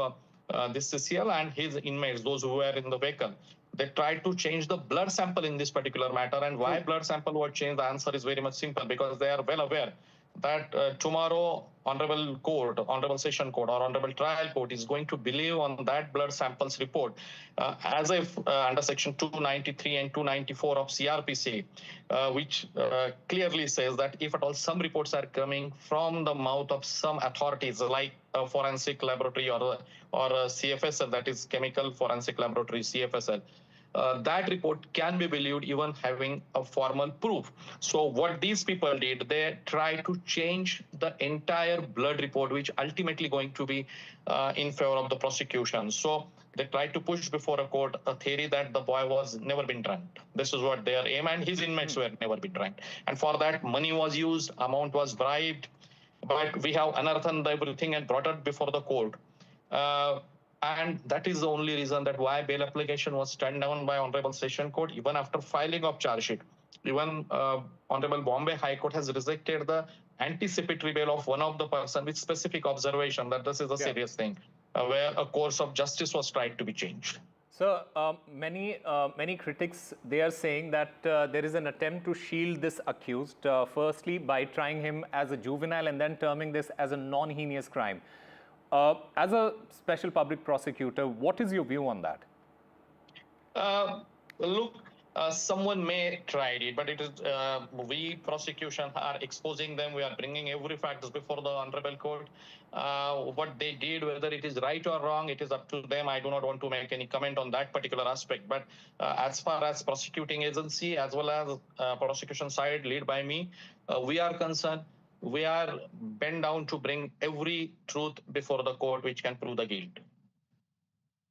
this CCL and his inmates, those who were in the vehicle. They tried to change the blood sample in this particular matter. And why blood sample was changed? The answer is very much simple, because they are well aware that tomorrow Honorable Court, Honorable Session Court, or Honorable Trial Court is going to believe on that blood samples report as if under Section 293 and 294 of CRPC, which clearly says that if at all some reports are coming from the mouth of some authorities like a forensic laboratory or a CFSL, that is Chemical Forensic Laboratory, CFSL, that report can be believed even having a formal proof. So what these people did, they tried to change the entire blood report, which ultimately going to be in favor of the prosecution. So they tried to push before a court a theory that the boy was never been drugged. This is what their aim, and his inmates were never been drugged. And for that, money was used, amount was bribed, but we have unearthed everything and brought it before the court. And that is the only reason that why bail application was turned down by Honorable Session Court, even after filing of charge sheet. Even Honorable Bombay High Court has rejected the anticipatory bail of one of the person with specific observation that this is a serious thing, where a course of justice was tried to be changed. So many critics, they are saying that there is an attempt to shield this accused, firstly by trying him as a juvenile and then terming this as a non-heinous crime. As a special public prosecutor, what is your view on that? Look, someone may try it, but it is we prosecution are exposing them. We are bringing every fact before the Honorable Court. What they did, whether it is right or wrong, it is up to them. I do not want to make any comment on that particular aspect. But as far as prosecuting agency as well as prosecution side led by me, we are concerned. We are bent down to bring every truth before the court which can prove the guilt.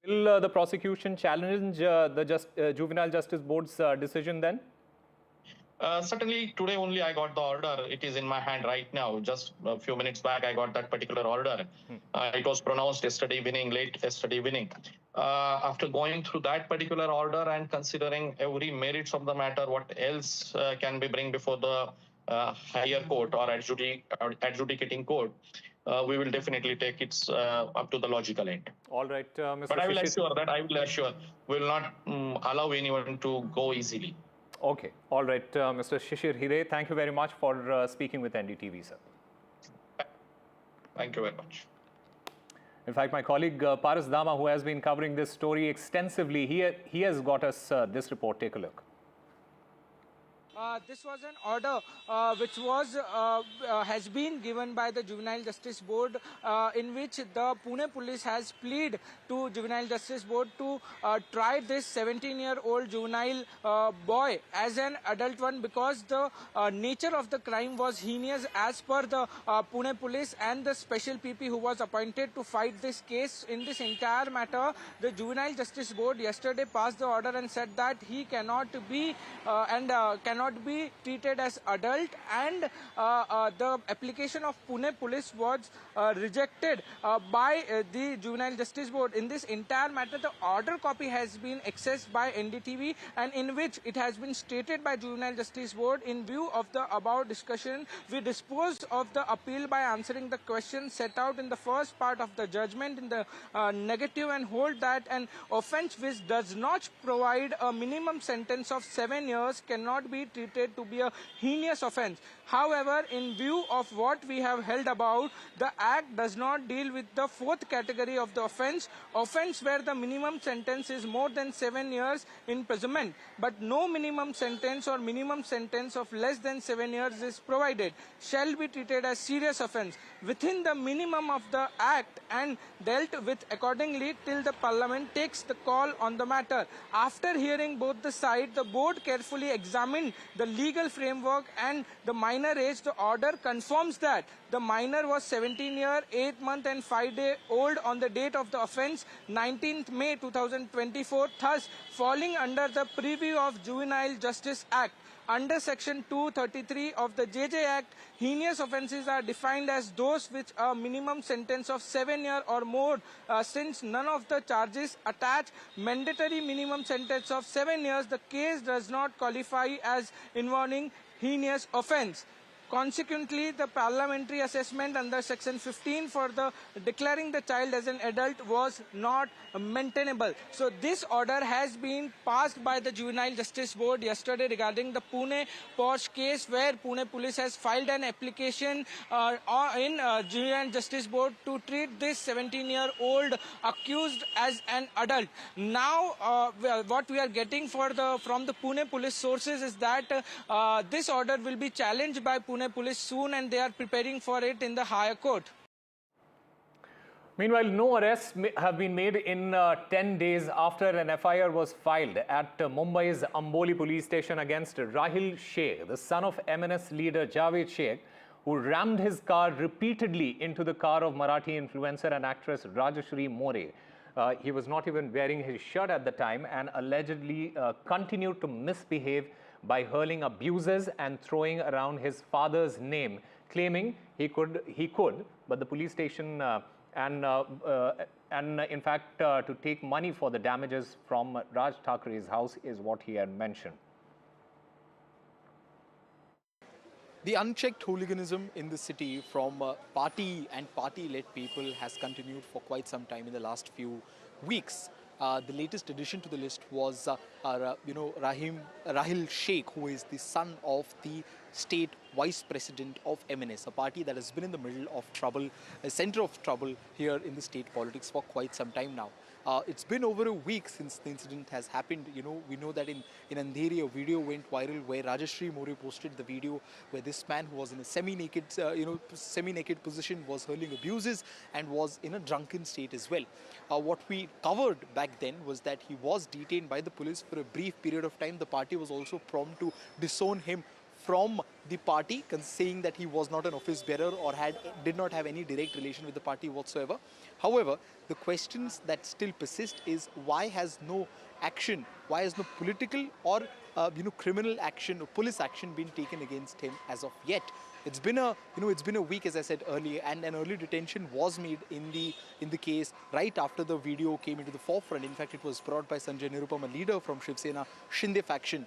Will the prosecution challenge the Juvenile Justice Board's decision then? Certainly, today only I got the order. It is in my hand right now. Just a few minutes back, I got that particular order. It was pronounced yesterday evening, late yesterday evening. After going through that particular order and considering every merits of the matter, what else can be bring before the higher court or adjudicating court, we will definitely take it up to the logical end. All right, Mr. But I will Shishir. assure, we will not allow anyone to go easily. Okay. All right, Mr. Shishir Hire, thank you very much for speaking with NDTV, sir. Thank you very much. In fact, my colleague Paras Dama, who has been covering this story extensively, he has got us this report. Take a look. This was an order which was has been given by the Juvenile Justice Board, in which the Pune police has pleaded to Juvenile Justice Board to try this 17-year-old juvenile boy as an adult one, because the nature of the crime was heinous as per the Pune police and the special PP who was appointed to fight this case. In this entire matter, the Juvenile Justice Board yesterday passed the order and said that he cannot be cannot be treated as adult, and the application of Pune police was rejected by the Juvenile Justice Board. In this entire matter, the order copy has been accessed by NDTV, and in which it has been stated by Juvenile Justice Board, in view of the above discussion, we disposed of the appeal by answering the questions set out in the first part of the judgment in the negative, and hold that an offence which does not provide a minimum sentence of 7 years cannot be treated to be a heinous offence. However, in view of what we have held about, the Act does not deal with the fourth category of the offence where the minimum sentence is more than 7 years imprisonment, but no minimum sentence or minimum sentence of less than 7 years is provided, shall be treated as serious offence within the minimum of the Act and dealt with accordingly till the Parliament takes the call on the matter. After hearing both the sides, the board carefully examined the legal framework and the minor age. The order confirms that the minor was 17 years, 8 months and 5 days old on the date of the offence, 19th May 2024, thus falling under the purview of Juvenile Justice Act. Under Section 233 of the JJ Act, heinous offences are defined as those which a minimum sentence of 7 years or more, since none of the charges attach mandatory minimum sentence of 7 years, the case does not qualify as involving heinous offence. Consequently, the parliamentary assessment under Section 15 for the declaring the child as an adult was not maintainable. So this order has been passed by the Juvenile Justice Board yesterday regarding the Pune Porsche case, where Pune police has filed an application in Juvenile Justice Board to treat this 17-year-old accused as an adult. Now, what we are getting from the Pune police sources is that this order will be challenged by Pune police soon, and they are preparing for it in the higher court. Meanwhile, no arrests have been made in 10 days after an FIR was filed at Mumbai's Amboli police station against Rahil Shik, the son of MNS leader Javed Sheikh, who rammed his car repeatedly into the car of Marathi influencer and actress Rajashri More. He was not even wearing his shirt at the time and allegedly continued to misbehave by hurling abuses and throwing around his father's name, claiming he could, but the police station and in fact to take money for the damages from Raj Thakre's house is what he had mentioned. The unchecked hooliganism in the city from party and party-led people has continued for quite some time in the last few weeks. The latest addition to the list was, Rahil Shik, who is the son of the state vice president of MNS, a party that has been in the middle of trouble, a center of trouble here in the state politics for quite some time now. It's been over a week since the incident has happened. We know that in Andheri, a video went viral where Rajashri More posted the video where this man who was in a semi-naked position was hurling abuses and was in a drunken state as well. What we covered back then was that he was detained by the police for a brief period of time. The party was also prompt to disown him from the party, saying that he was not an office bearer or did not have any direct relation with the party whatsoever. However, the questions that still persist is why has no action, why has no political or criminal action or police action been taken against him as of yet? It's been a week, as I said earlier, and an early detention was made in the case right after the video came into the forefront. In fact, it was brought by Sanjay Nirupam, a leader from Shiv Sena Shinde faction,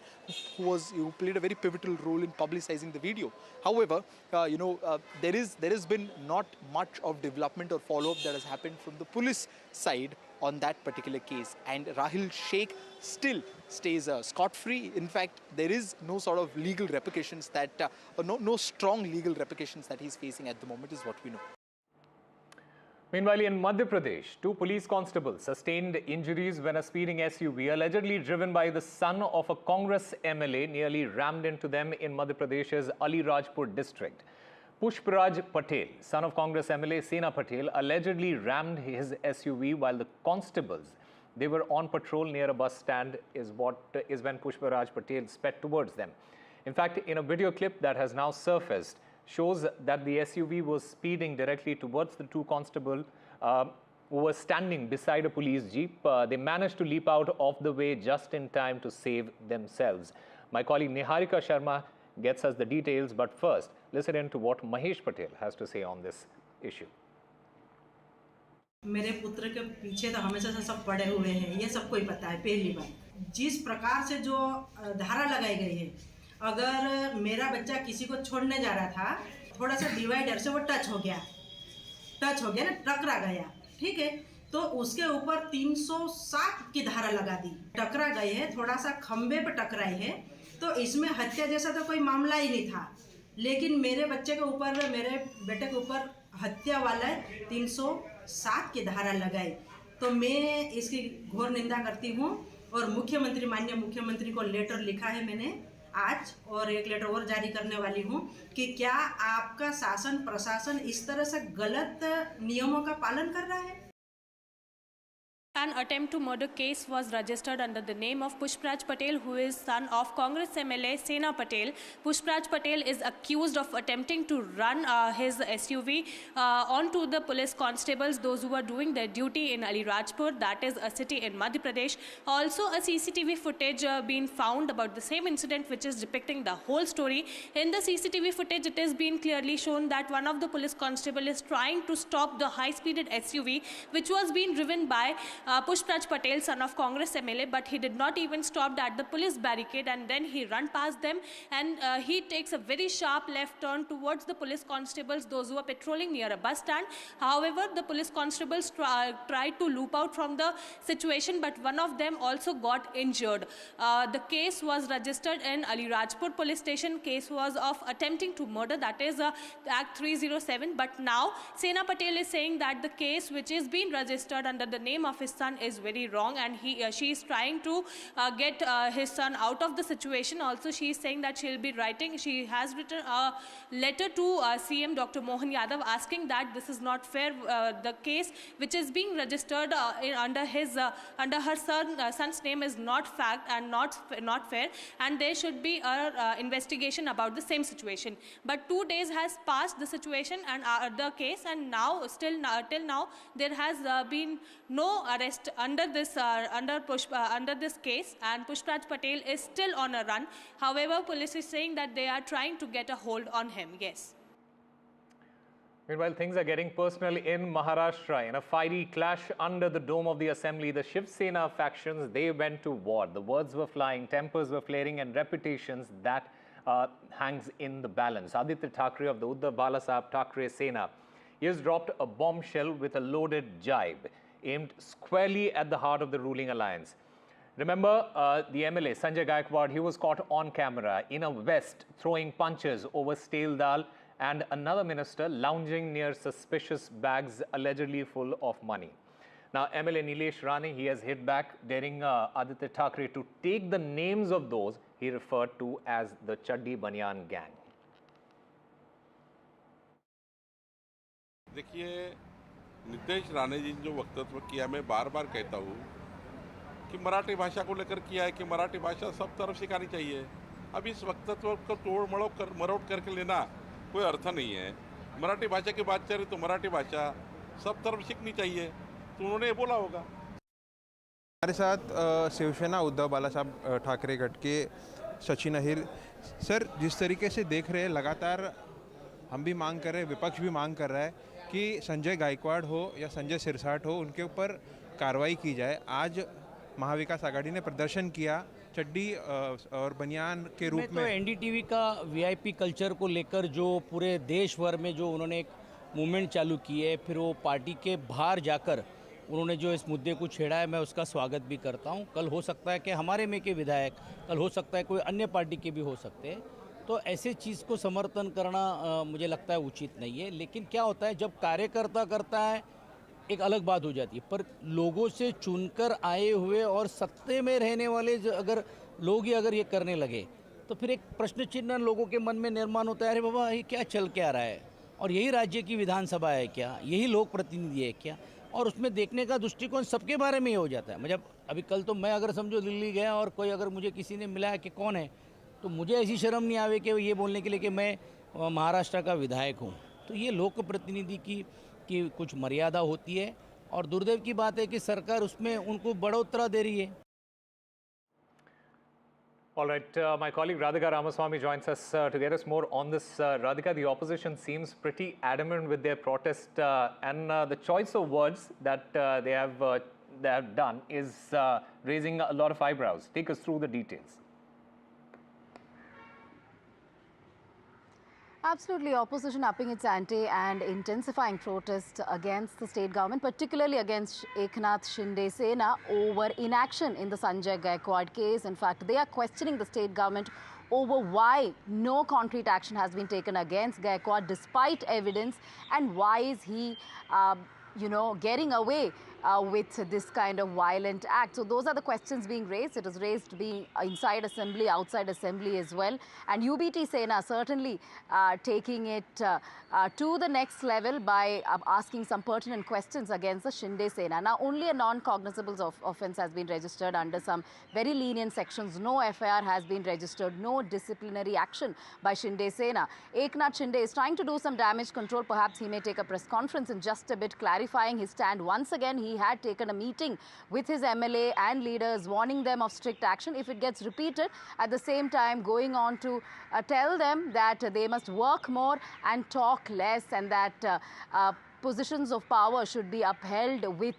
who played a very pivotal role in publicizing the video. However, there has been not much of development or follow-up that has happened from the police side on that particular case, and Rahil Shik still stays scot-free. In fact, there is no sort of legal repercussions that, no strong legal repercussions that he's facing at the moment, is what we know. Meanwhile, in Madhya Pradesh, 2 police constables sustained injuries when a speeding SUV, allegedly driven by the son of a Congress MLA, nearly rammed into them in Madhya Pradesh's Alirajpur district. Pushpraj Patel, son of Congress MLA Sena Patel, allegedly rammed his SUV while the constables, they were on patrol near a bus stand, is when Pushpraj Patel sped towards them. In fact, in a video clip that has now surfaced, shows that the SUV was speeding directly towards the 2 constables who were standing beside a police jeep. They managed to leap out of the way just in time to save themselves. My colleague Niharika Sharma gets us the details, but first, listen in to what Mahesh Patel has to say on this issue. मेरे पुत्र के पीछे तो हमेशा से सब पड़े हुए हैं, ये सबको ही पता है। पहली बात, जिस प्रकार से जो धारा लगाई गई है, अगर मेरा बच्चा किसी को छोड़ने जा रहा था, थोड़ा सा डिवाइडर से वो टच हो गया ना, टकरा गया, ठीक है, तो उसके ऊपर 307 की धारा लगा दी। टकरा गए है, थोड़ा सा खंबे पे टकराई है, तो इसमें हत्या जैसा तो कोई मामला ही नहीं था, लेकिन मेरे बच्चे के ऊपर, मेरे बेटे के ऊपर हत्या वाला 307 की धारा लगाई। तो मैं इसकी घोर निंदा करती हूँ और माननीय मुख्यमंत्री को लेटर लिखा है मैंने आज, और एक लेटर और जारी करने वाली हूँ कि क्या आपका शासन प्रशासन इस तरह से गलत नियमों का पालन कर रहा है। An attempt to murder case was registered under the name of Pushpraj Patel, who is son of Congress MLA Sena Patel. Pushpraj Patel is accused of attempting to run his SUV onto the police constables, those who were doing their duty in Alirajpur, that is a city in Madhya Pradesh. Also, a CCTV footage been found about the same incident, which is depicting the whole story. In the CCTV footage, it has been clearly shown that one of the police constable is trying to stop the high-speeded SUV, which was being driven by Pushpraj Patel, son of Congress MLA, but he did not even stop at the police barricade, and then he ran past them, and he takes a very sharp left turn towards the police constables, those who are patrolling near a bus stand. However, the police constables tried to loop out from the situation, but one of them also got injured. The case was registered in Alirajpur police station. Case was of attempting to murder, that is Act 307, but now Sena Patel is saying that the case which is being registered under the name of his son is very wrong, and she is trying to get his son out of the situation. Also, she is saying that she has written a letter to CM Dr. Mohan Yadav asking that this is not fair. The case which is being registered under her son's name is not fact and not fair, and there should be a investigation about the same situation. But 2 days has passed the situation and the case, and now till now there has been no arrest under this case, and Pushpraj Patel is still on a run. However, police is saying that they are trying to get a hold on him. Yes. Meanwhile, things are getting personal in Maharashtra. In a fiery clash under the dome of the assembly, the Shiv Sena factions, they went to war. The words were flying, tempers were flaring, and reputations that hangs in the balance. Adita Takri of the Uddhav Balasaheb Thackeray Sena, he has dropped a bombshell with a loaded jibe aimed squarely at the heart of the ruling alliance. Remember, the MLA, Sanjay Gaikwad, he was caught on camera in a vest throwing punches over stale dal, and another minister lounging near suspicious bags allegedly full of money. Now, MLA Nilesh Rane, he has hit back, daring Aditya Takri to take the names of those he referred to as the Chaddi Banyan gang. देखिए, नितेश राणे जी ने जो वक्तव्य किया, मैं बार बार कहता हूँ कि मराठी भाषा को लेकर किया है कि मराठी भाषा सब तरफ सिखानी चाहिए। अब इस वक्तव्य को तोड़ मरोड़ करके लेना कोई अर्थ नहीं है। मराठी भाषा की बात चल रही तो मराठी भाषा सब तरफ सीखनी चाहिए, तो उन्होंने ये बोला होगा। हमारे साथ शिवसेना उद्धव बालासाहब ठाकरे गट के सचिन अहिर सर, जिस तरीके से देख रहे हैं लगातार हम भी मांग कर रहे हैं, विपक्ष भी मांग कर रहा है कि संजय गायकवाड़ हो या संजय सिरसाट हो, उनके ऊपर कार्रवाई की जाए। आज महाविकास आघाड़ी ने प्रदर्शन किया चड्डी और बनियान के रूप में। तो एनडीटीवी का वीआईपी कल्चर को लेकर जो पूरे देश भर में जो उन्होंने एक मूवमेंट चालू की है, फिर वो पार्टी के बाहर जाकर उन्होंने जो इस मुद्दे को छेड़ा है, मैं उसका स्वागत भी करता हूं। कल हो सकता है कि हमारे में के विधायक, कल हो सकता है कोई अन्य पार्टी के भी हो सकते हैं, तो ऐसे चीज़ को समर्थन करना मुझे लगता है उचित नहीं है। लेकिन क्या होता है, जब कार्यकर्ता करता है एक अलग बात हो जाती है, पर लोगों से चुनकर आए हुए और सत्ते में रहने वाले अगर लोग ही अगर ये करने लगे, तो फिर एक प्रश्न चिन्ह लोगों के मन में निर्माण होता है, अरे बाबा ये क्या चल के आ रहा है, और यही राज्य की विधानसभा है क्या, यही लोक प्रतिनिधि है क्या, और उसमें देखने का दृष्टिकोण सबके बारे में ही हो जाता है। मतलब अभी कल तो मैं अगर समझो दिल्ली गया और कोई अगर मुझे किसी ने मिला है कि कौन है, तो मुझे ऐसी शर्म नहीं आवे कि ये बोलने के लिए कि मैं महाराष्ट्र का विधायक हूँ। तो ये लोक प्रतिनिधि की कुछ मर्यादा होती है, और दुर्दैव की बात है कि सरकार उसमें उनको बढ़ोतरा दे रही है। All right, my colleague Radhika Ramaswamy joins us to get us more on this. Radhika, the opposition seems pretty adamant with their protest, and the choice of words that they have done is raising a lot of eyebrows. Take us through the details. Absolutely, opposition upping its ante and intensifying protests against the state government, particularly against Eknath Shinde Sena over inaction in the Sanjay Gaikwad case. In fact, they are questioning the state government over why no concrete action has been taken against Gaikwad despite evidence, and why is he, getting away with this kind of violent act. So those are the questions being raised. It is raised being inside assembly, outside assembly as well. And UBT Sena certainly taking it to the next level by asking some pertinent questions against the Shinde Sena. Now, only a non-cognizable offence has been registered under some very lenient sections. No FIR has been registered. No disciplinary action by Shinde Sena. Eknath Shinde is trying to do some damage control. Perhaps he may take a press conference in just a bit, clarifying his stand. Once again, he had taken a meeting with his MLA and leaders, warning them of strict action if it gets repeated. At the same time, going on to tell them that they must work more and talk less, and that positions of power should be upheld with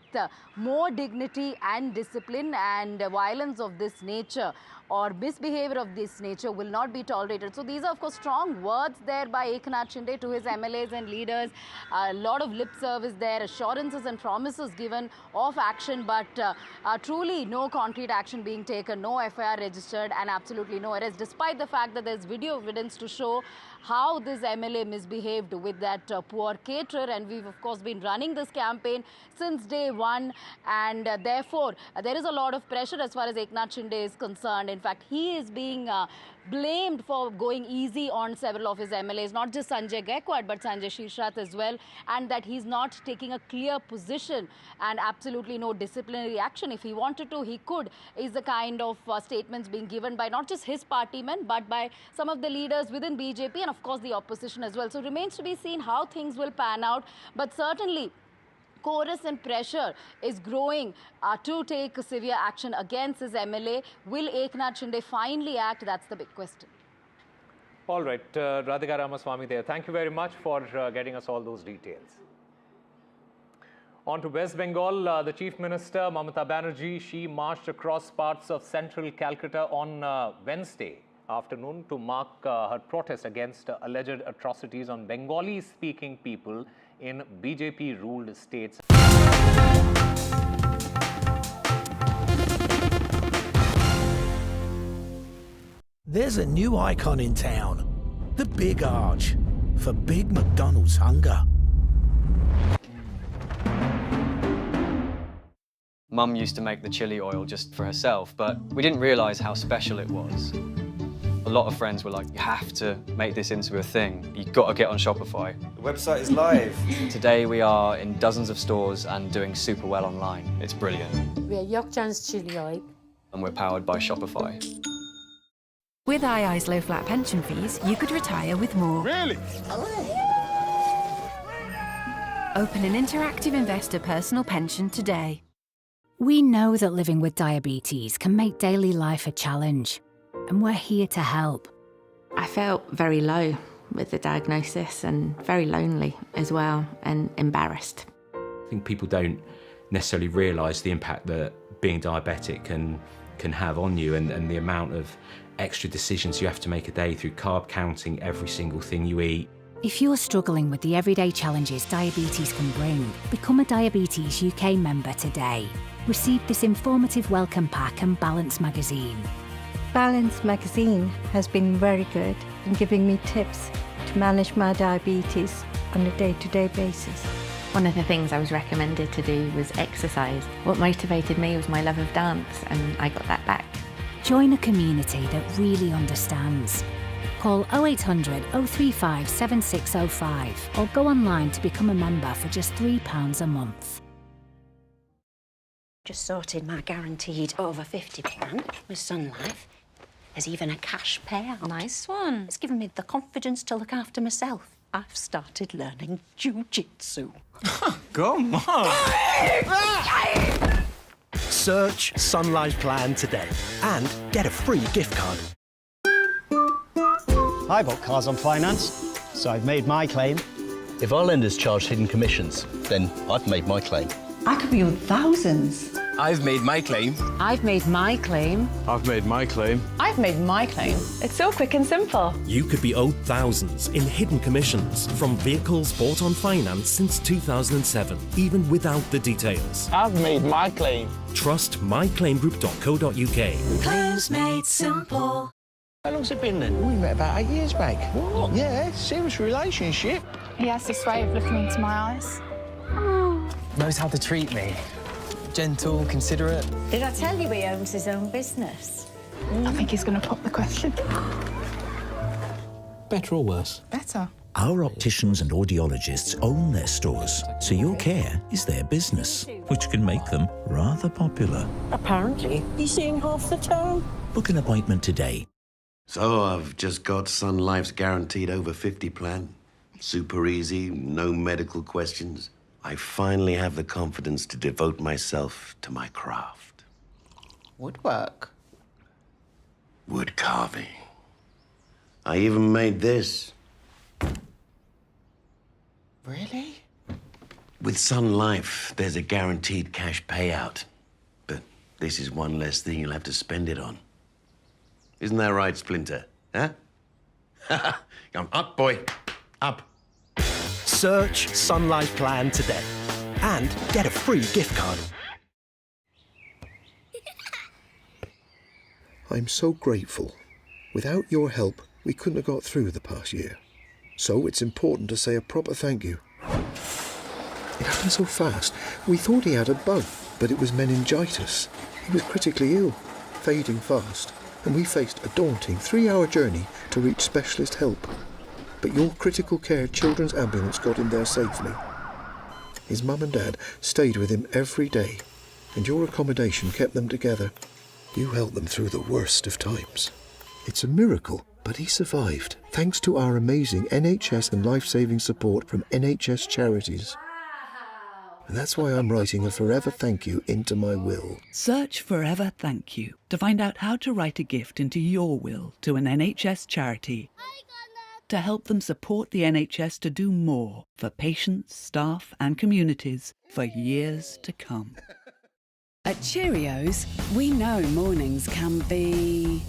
more dignity and discipline, and violence of this nature or misbehavior of this nature will not be tolerated. So these are, of course, strong words there by Eknath Shinde to his MLAs and leaders. A lot of lip service there, assurances and promises given of action, but truly no concrete action being taken, no FIR registered, and absolutely no arrest, despite the fact that there's video evidence to show how this MLA misbehaved with that poor caterer. And we've, of course, been running this campaign since day one, and therefore there is a lot of pressure as far as Eknath Shinde is concerned. In fact, he is being blamed for going easy on several of his MLAs, not just Sanjay Gaikwad, but Sanjay Shirshat as well, and that he's not taking a clear position and absolutely no disciplinary action. If he wanted to, he could, is the kind of statements being given by not just his party men, but by some of the leaders within BJP and, of course, the opposition as well. So remains to be seen how things will pan out, but certainly chorus and pressure is growing to take severe action against his MLA. Will Eknath Shinde finally act? That's the big question. All right, Radhika Ramaswamy there. Thank you very much for getting us all those details. On to West Bengal, the Chief Minister, Mamata Banerjee, she marched across parts of central Calcutta on Wednesday afternoon to mark her protest against alleged atrocities on Bengali-speaking people in BJP-ruled states. There's a new icon in town. The Big Arch. For big McDonald's hunger. Mum used to make the chili oil just for herself, but we didn't realise how special it was. A lot of friends were like, you have to make this into a thing. You've got to get on Shopify. The website is live. Today we are in dozens of stores and doing super well online. It's brilliant. We're Yokjan's chili oil. And we're powered by Shopify. With II's low flat pension fees, you could retire with more. Really? Open an interactive investor personal pension today. We know that living with diabetes can make daily life a challenge, and we're here to help. I felt very low, with the diagnosis and very lonely as well and embarrassed. I think people don't necessarily realise the impact that being diabetic can have on you and the amount of extra decisions you have to make a day through carb counting every single thing you eat. If you're struggling with the everyday challenges diabetes can bring, become a Diabetes UK member today. Receive this informative welcome pack and Balance magazine. Balance magazine has been very good in giving me tips to manage my diabetes on a day-to-day basis. One of the things I was recommended to do was exercise. What motivated me was my love of dance, and I got that back. Join a community that really understands. Call 0800 035 7605 or go online to become a member for just £3 a month. Just sorted my guaranteed over 50 plan with Sun Life. There's even a cash payout. Nice one. It's given me the confidence to look after myself. I've started learning jiu-jitsu. Come on! Search Sun Life Plan today and get a free gift card. I bought cars on finance, so I've made my claim. If our lenders charge hidden commissions, then I've made my claim. I could be on thousands. I've made my claim. I've made my claim. I've made my claim. I've made my claim. It's so quick and simple. You could be owed thousands in hidden commissions from vehicles bought on finance since 2007, even without the details. I've made my claim. Trust myclaimgroup.co.uk. Claims made simple. How long's it been then? We met about 8 years back. What? Yeah, serious relationship. He has this way of looking into my eyes. Knows how to treat me. Gentle, considerate. Did I tell you he owns his own business? I think he's going to pop the question. Better or worse? Better. Our opticians and audiologists own their stores, so your care is their business, which can make them rather popular. Apparently, he's seeing half the town. Book an appointment today. So I've just got Sun Life's guaranteed over 50 plan. Super easy, no medical questions. I finally have the confidence to devote myself to my craft. Woodwork. Wood carving. I even made this. Really? With Sun Life, there's a guaranteed cash payout. But this is one less thing you'll have to spend it on. Isn't that right, Splinter? Huh? Come up, boy. Up. Search Sun Life Plan today and get a free gift card. I'm so grateful. Without your help, we couldn't have got through the past year. So it's important to say a proper thank you. It happened so fast. We thought he had a bug, but it was meningitis. He was critically ill, fading fast, and we faced a daunting 3-hour journey to reach specialist help. But your critical care children's ambulance got him there safely. His mum and dad stayed with him every day, and your accommodation kept them together. You helped them through the worst of times. It's a miracle, but he survived, thanks to our amazing NHS and life-saving support from NHS charities. And that's why I'm writing a forever thank you into my will. Search Forever Thank You to find out how to write a gift into your will to an NHS charity to help them support the NHS to do more for patients, staff and communities for years to come. At Cheerios, we know mornings can be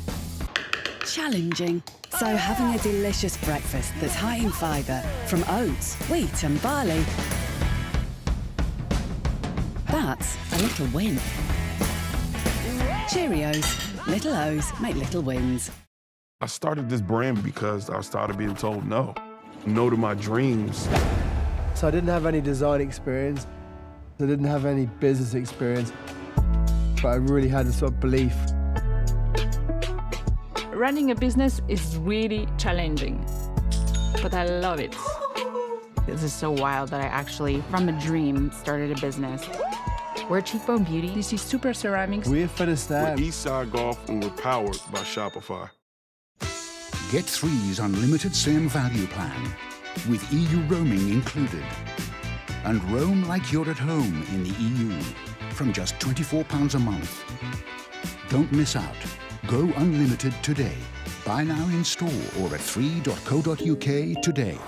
challenging. So having a delicious breakfast that's high in fibre from oats, wheat and barley, that's a little win. Cheerios, little O's make little wins. I started this brand because I started being told no to my dreams. So I didn't have any design experience, I didn't have any business experience, but I really had a sort of belief. Running a business is really challenging, but I love it. This is so wild that I actually, from a dream, started a business. We're Cheekbone Beauty. This is Super Ceramics. We're finished that. We're Eastside Golf and we're powered by Shopify. Get 3's unlimited SIM value plan with EU roaming included. And roam like you're at home in the EU from just £24 a month. Don't miss out. Go unlimited today. Buy now in store or at free.co.uk today.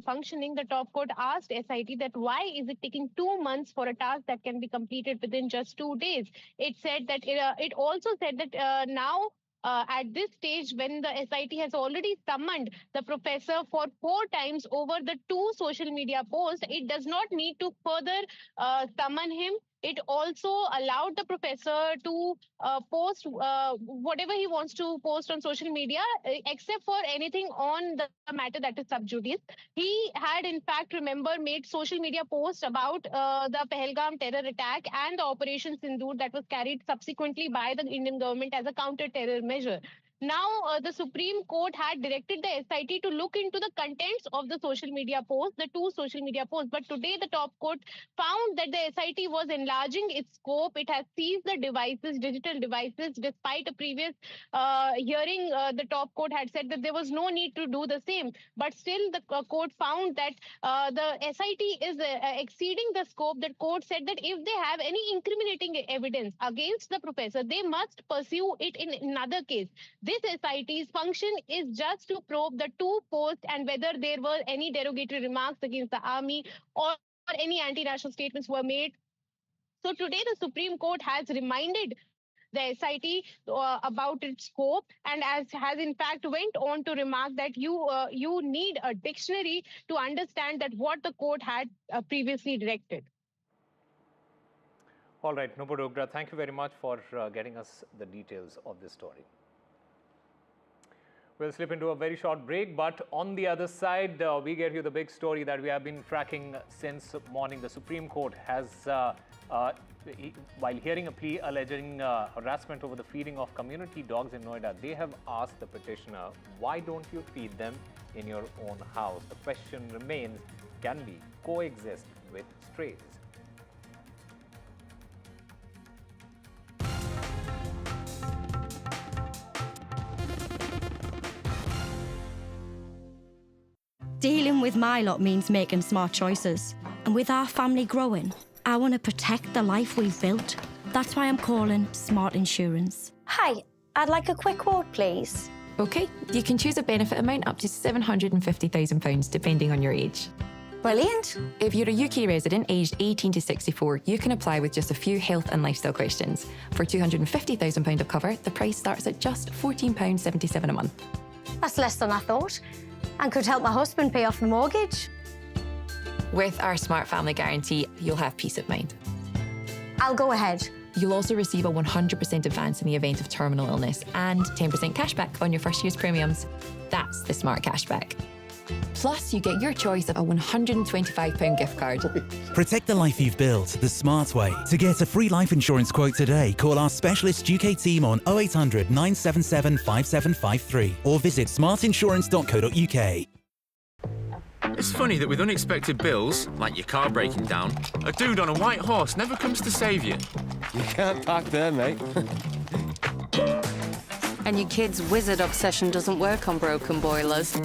Functioning, the top court asked SIT that why is it taking 2 months for a task that can be completed within just 2 days. It said that it also said that now at this stage, when the SIT has already summoned the professor for 4 times over the 2 social media posts, it does not need to further summon him. It also allowed the professor to post whatever he wants to post on social media, except for anything on the matter that is sub judice. He had, in fact, made social media posts about the Pahalgam terror attack and the Operation Sindoor that was carried subsequently by the Indian government as a counter-terror measure. Now, the Supreme Court had directed the SIT to look into the contents of the social media posts, the 2 social media posts. But today, the top court found that the SIT was enlarging its scope. It has seized the devices, digital devices. Despite a previous hearing, the top court had said that there was no need to do the same. But still, the court found that the SIT is exceeding the scope. The court said that if they have any incriminating evidence against the professor, they must pursue it in another case. This SIT's function is just to probe the 2 posts and whether there were any derogatory remarks against the army or any anti-national statements were made. So today the Supreme Court has reminded the SIT about its scope, and has in fact went on to remark that you need a dictionary to understand that what the court had previously directed. All right, Nupudogra, thank you very much for getting us the details of this story. We'll slip into a very short break, but on the other side, we get you the big story that we have been tracking since morning. The Supreme Court has, while hearing a plea alleging harassment over the feeding of community dogs in Noida, they have asked the petitioner, why don't you feed them in your own house? The question remains, can we coexist with strays? Dealing with my lot means making smart choices. And with our family growing, I want to protect the life we've built. That's why I'm calling Smart Insurance. Hi, I'd like a quick quote, please. OK, you can choose a benefit amount up to £750,000, depending on your age. Brilliant. If you're a UK resident aged 18 to 64, you can apply with just a few health and lifestyle questions. For £250,000 of cover, the price starts at just £14.77 a month. That's less than I thought, and could help my husband pay off the mortgage. With our Smart Family Guarantee, you'll have peace of mind. I'll go ahead. You'll also receive a 100% advance in the event of terminal illness and 10% cashback on your first year's premiums. That's the Smart Cashback. Plus, you get your choice of a £125 gift card. Protect the life you've built the smart way. To get a free life insurance quote today, call our specialist UK team on 0800 977 5753 or visit smartinsurance.co.uk. It's funny that with unexpected bills, like your car breaking down, a dude on a white horse never comes to save you. You can't park there, mate. And your kid's wizard obsession doesn't work on broken boilers.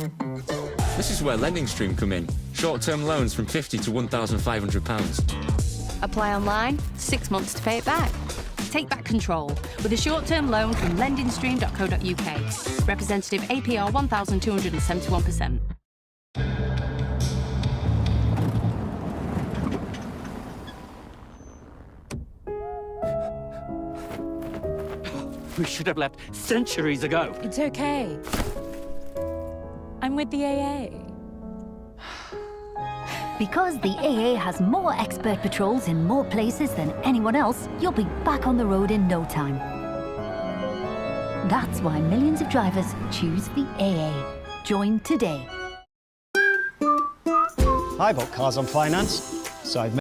This is where Lending Stream come in. Short-term loans from £50 to £1,500. Apply online, 6 months to pay it back. Take back control with a short-term loan from lendingstream.co.uk. Representative APR 1,271%. We should have left centuries ago. It's okay. I'm with the AA. Because the AA has more expert patrols in more places than anyone else, you'll be back on the road in no time. That's why millions of drivers choose the AA. Join today. I bought cars on finance, so I've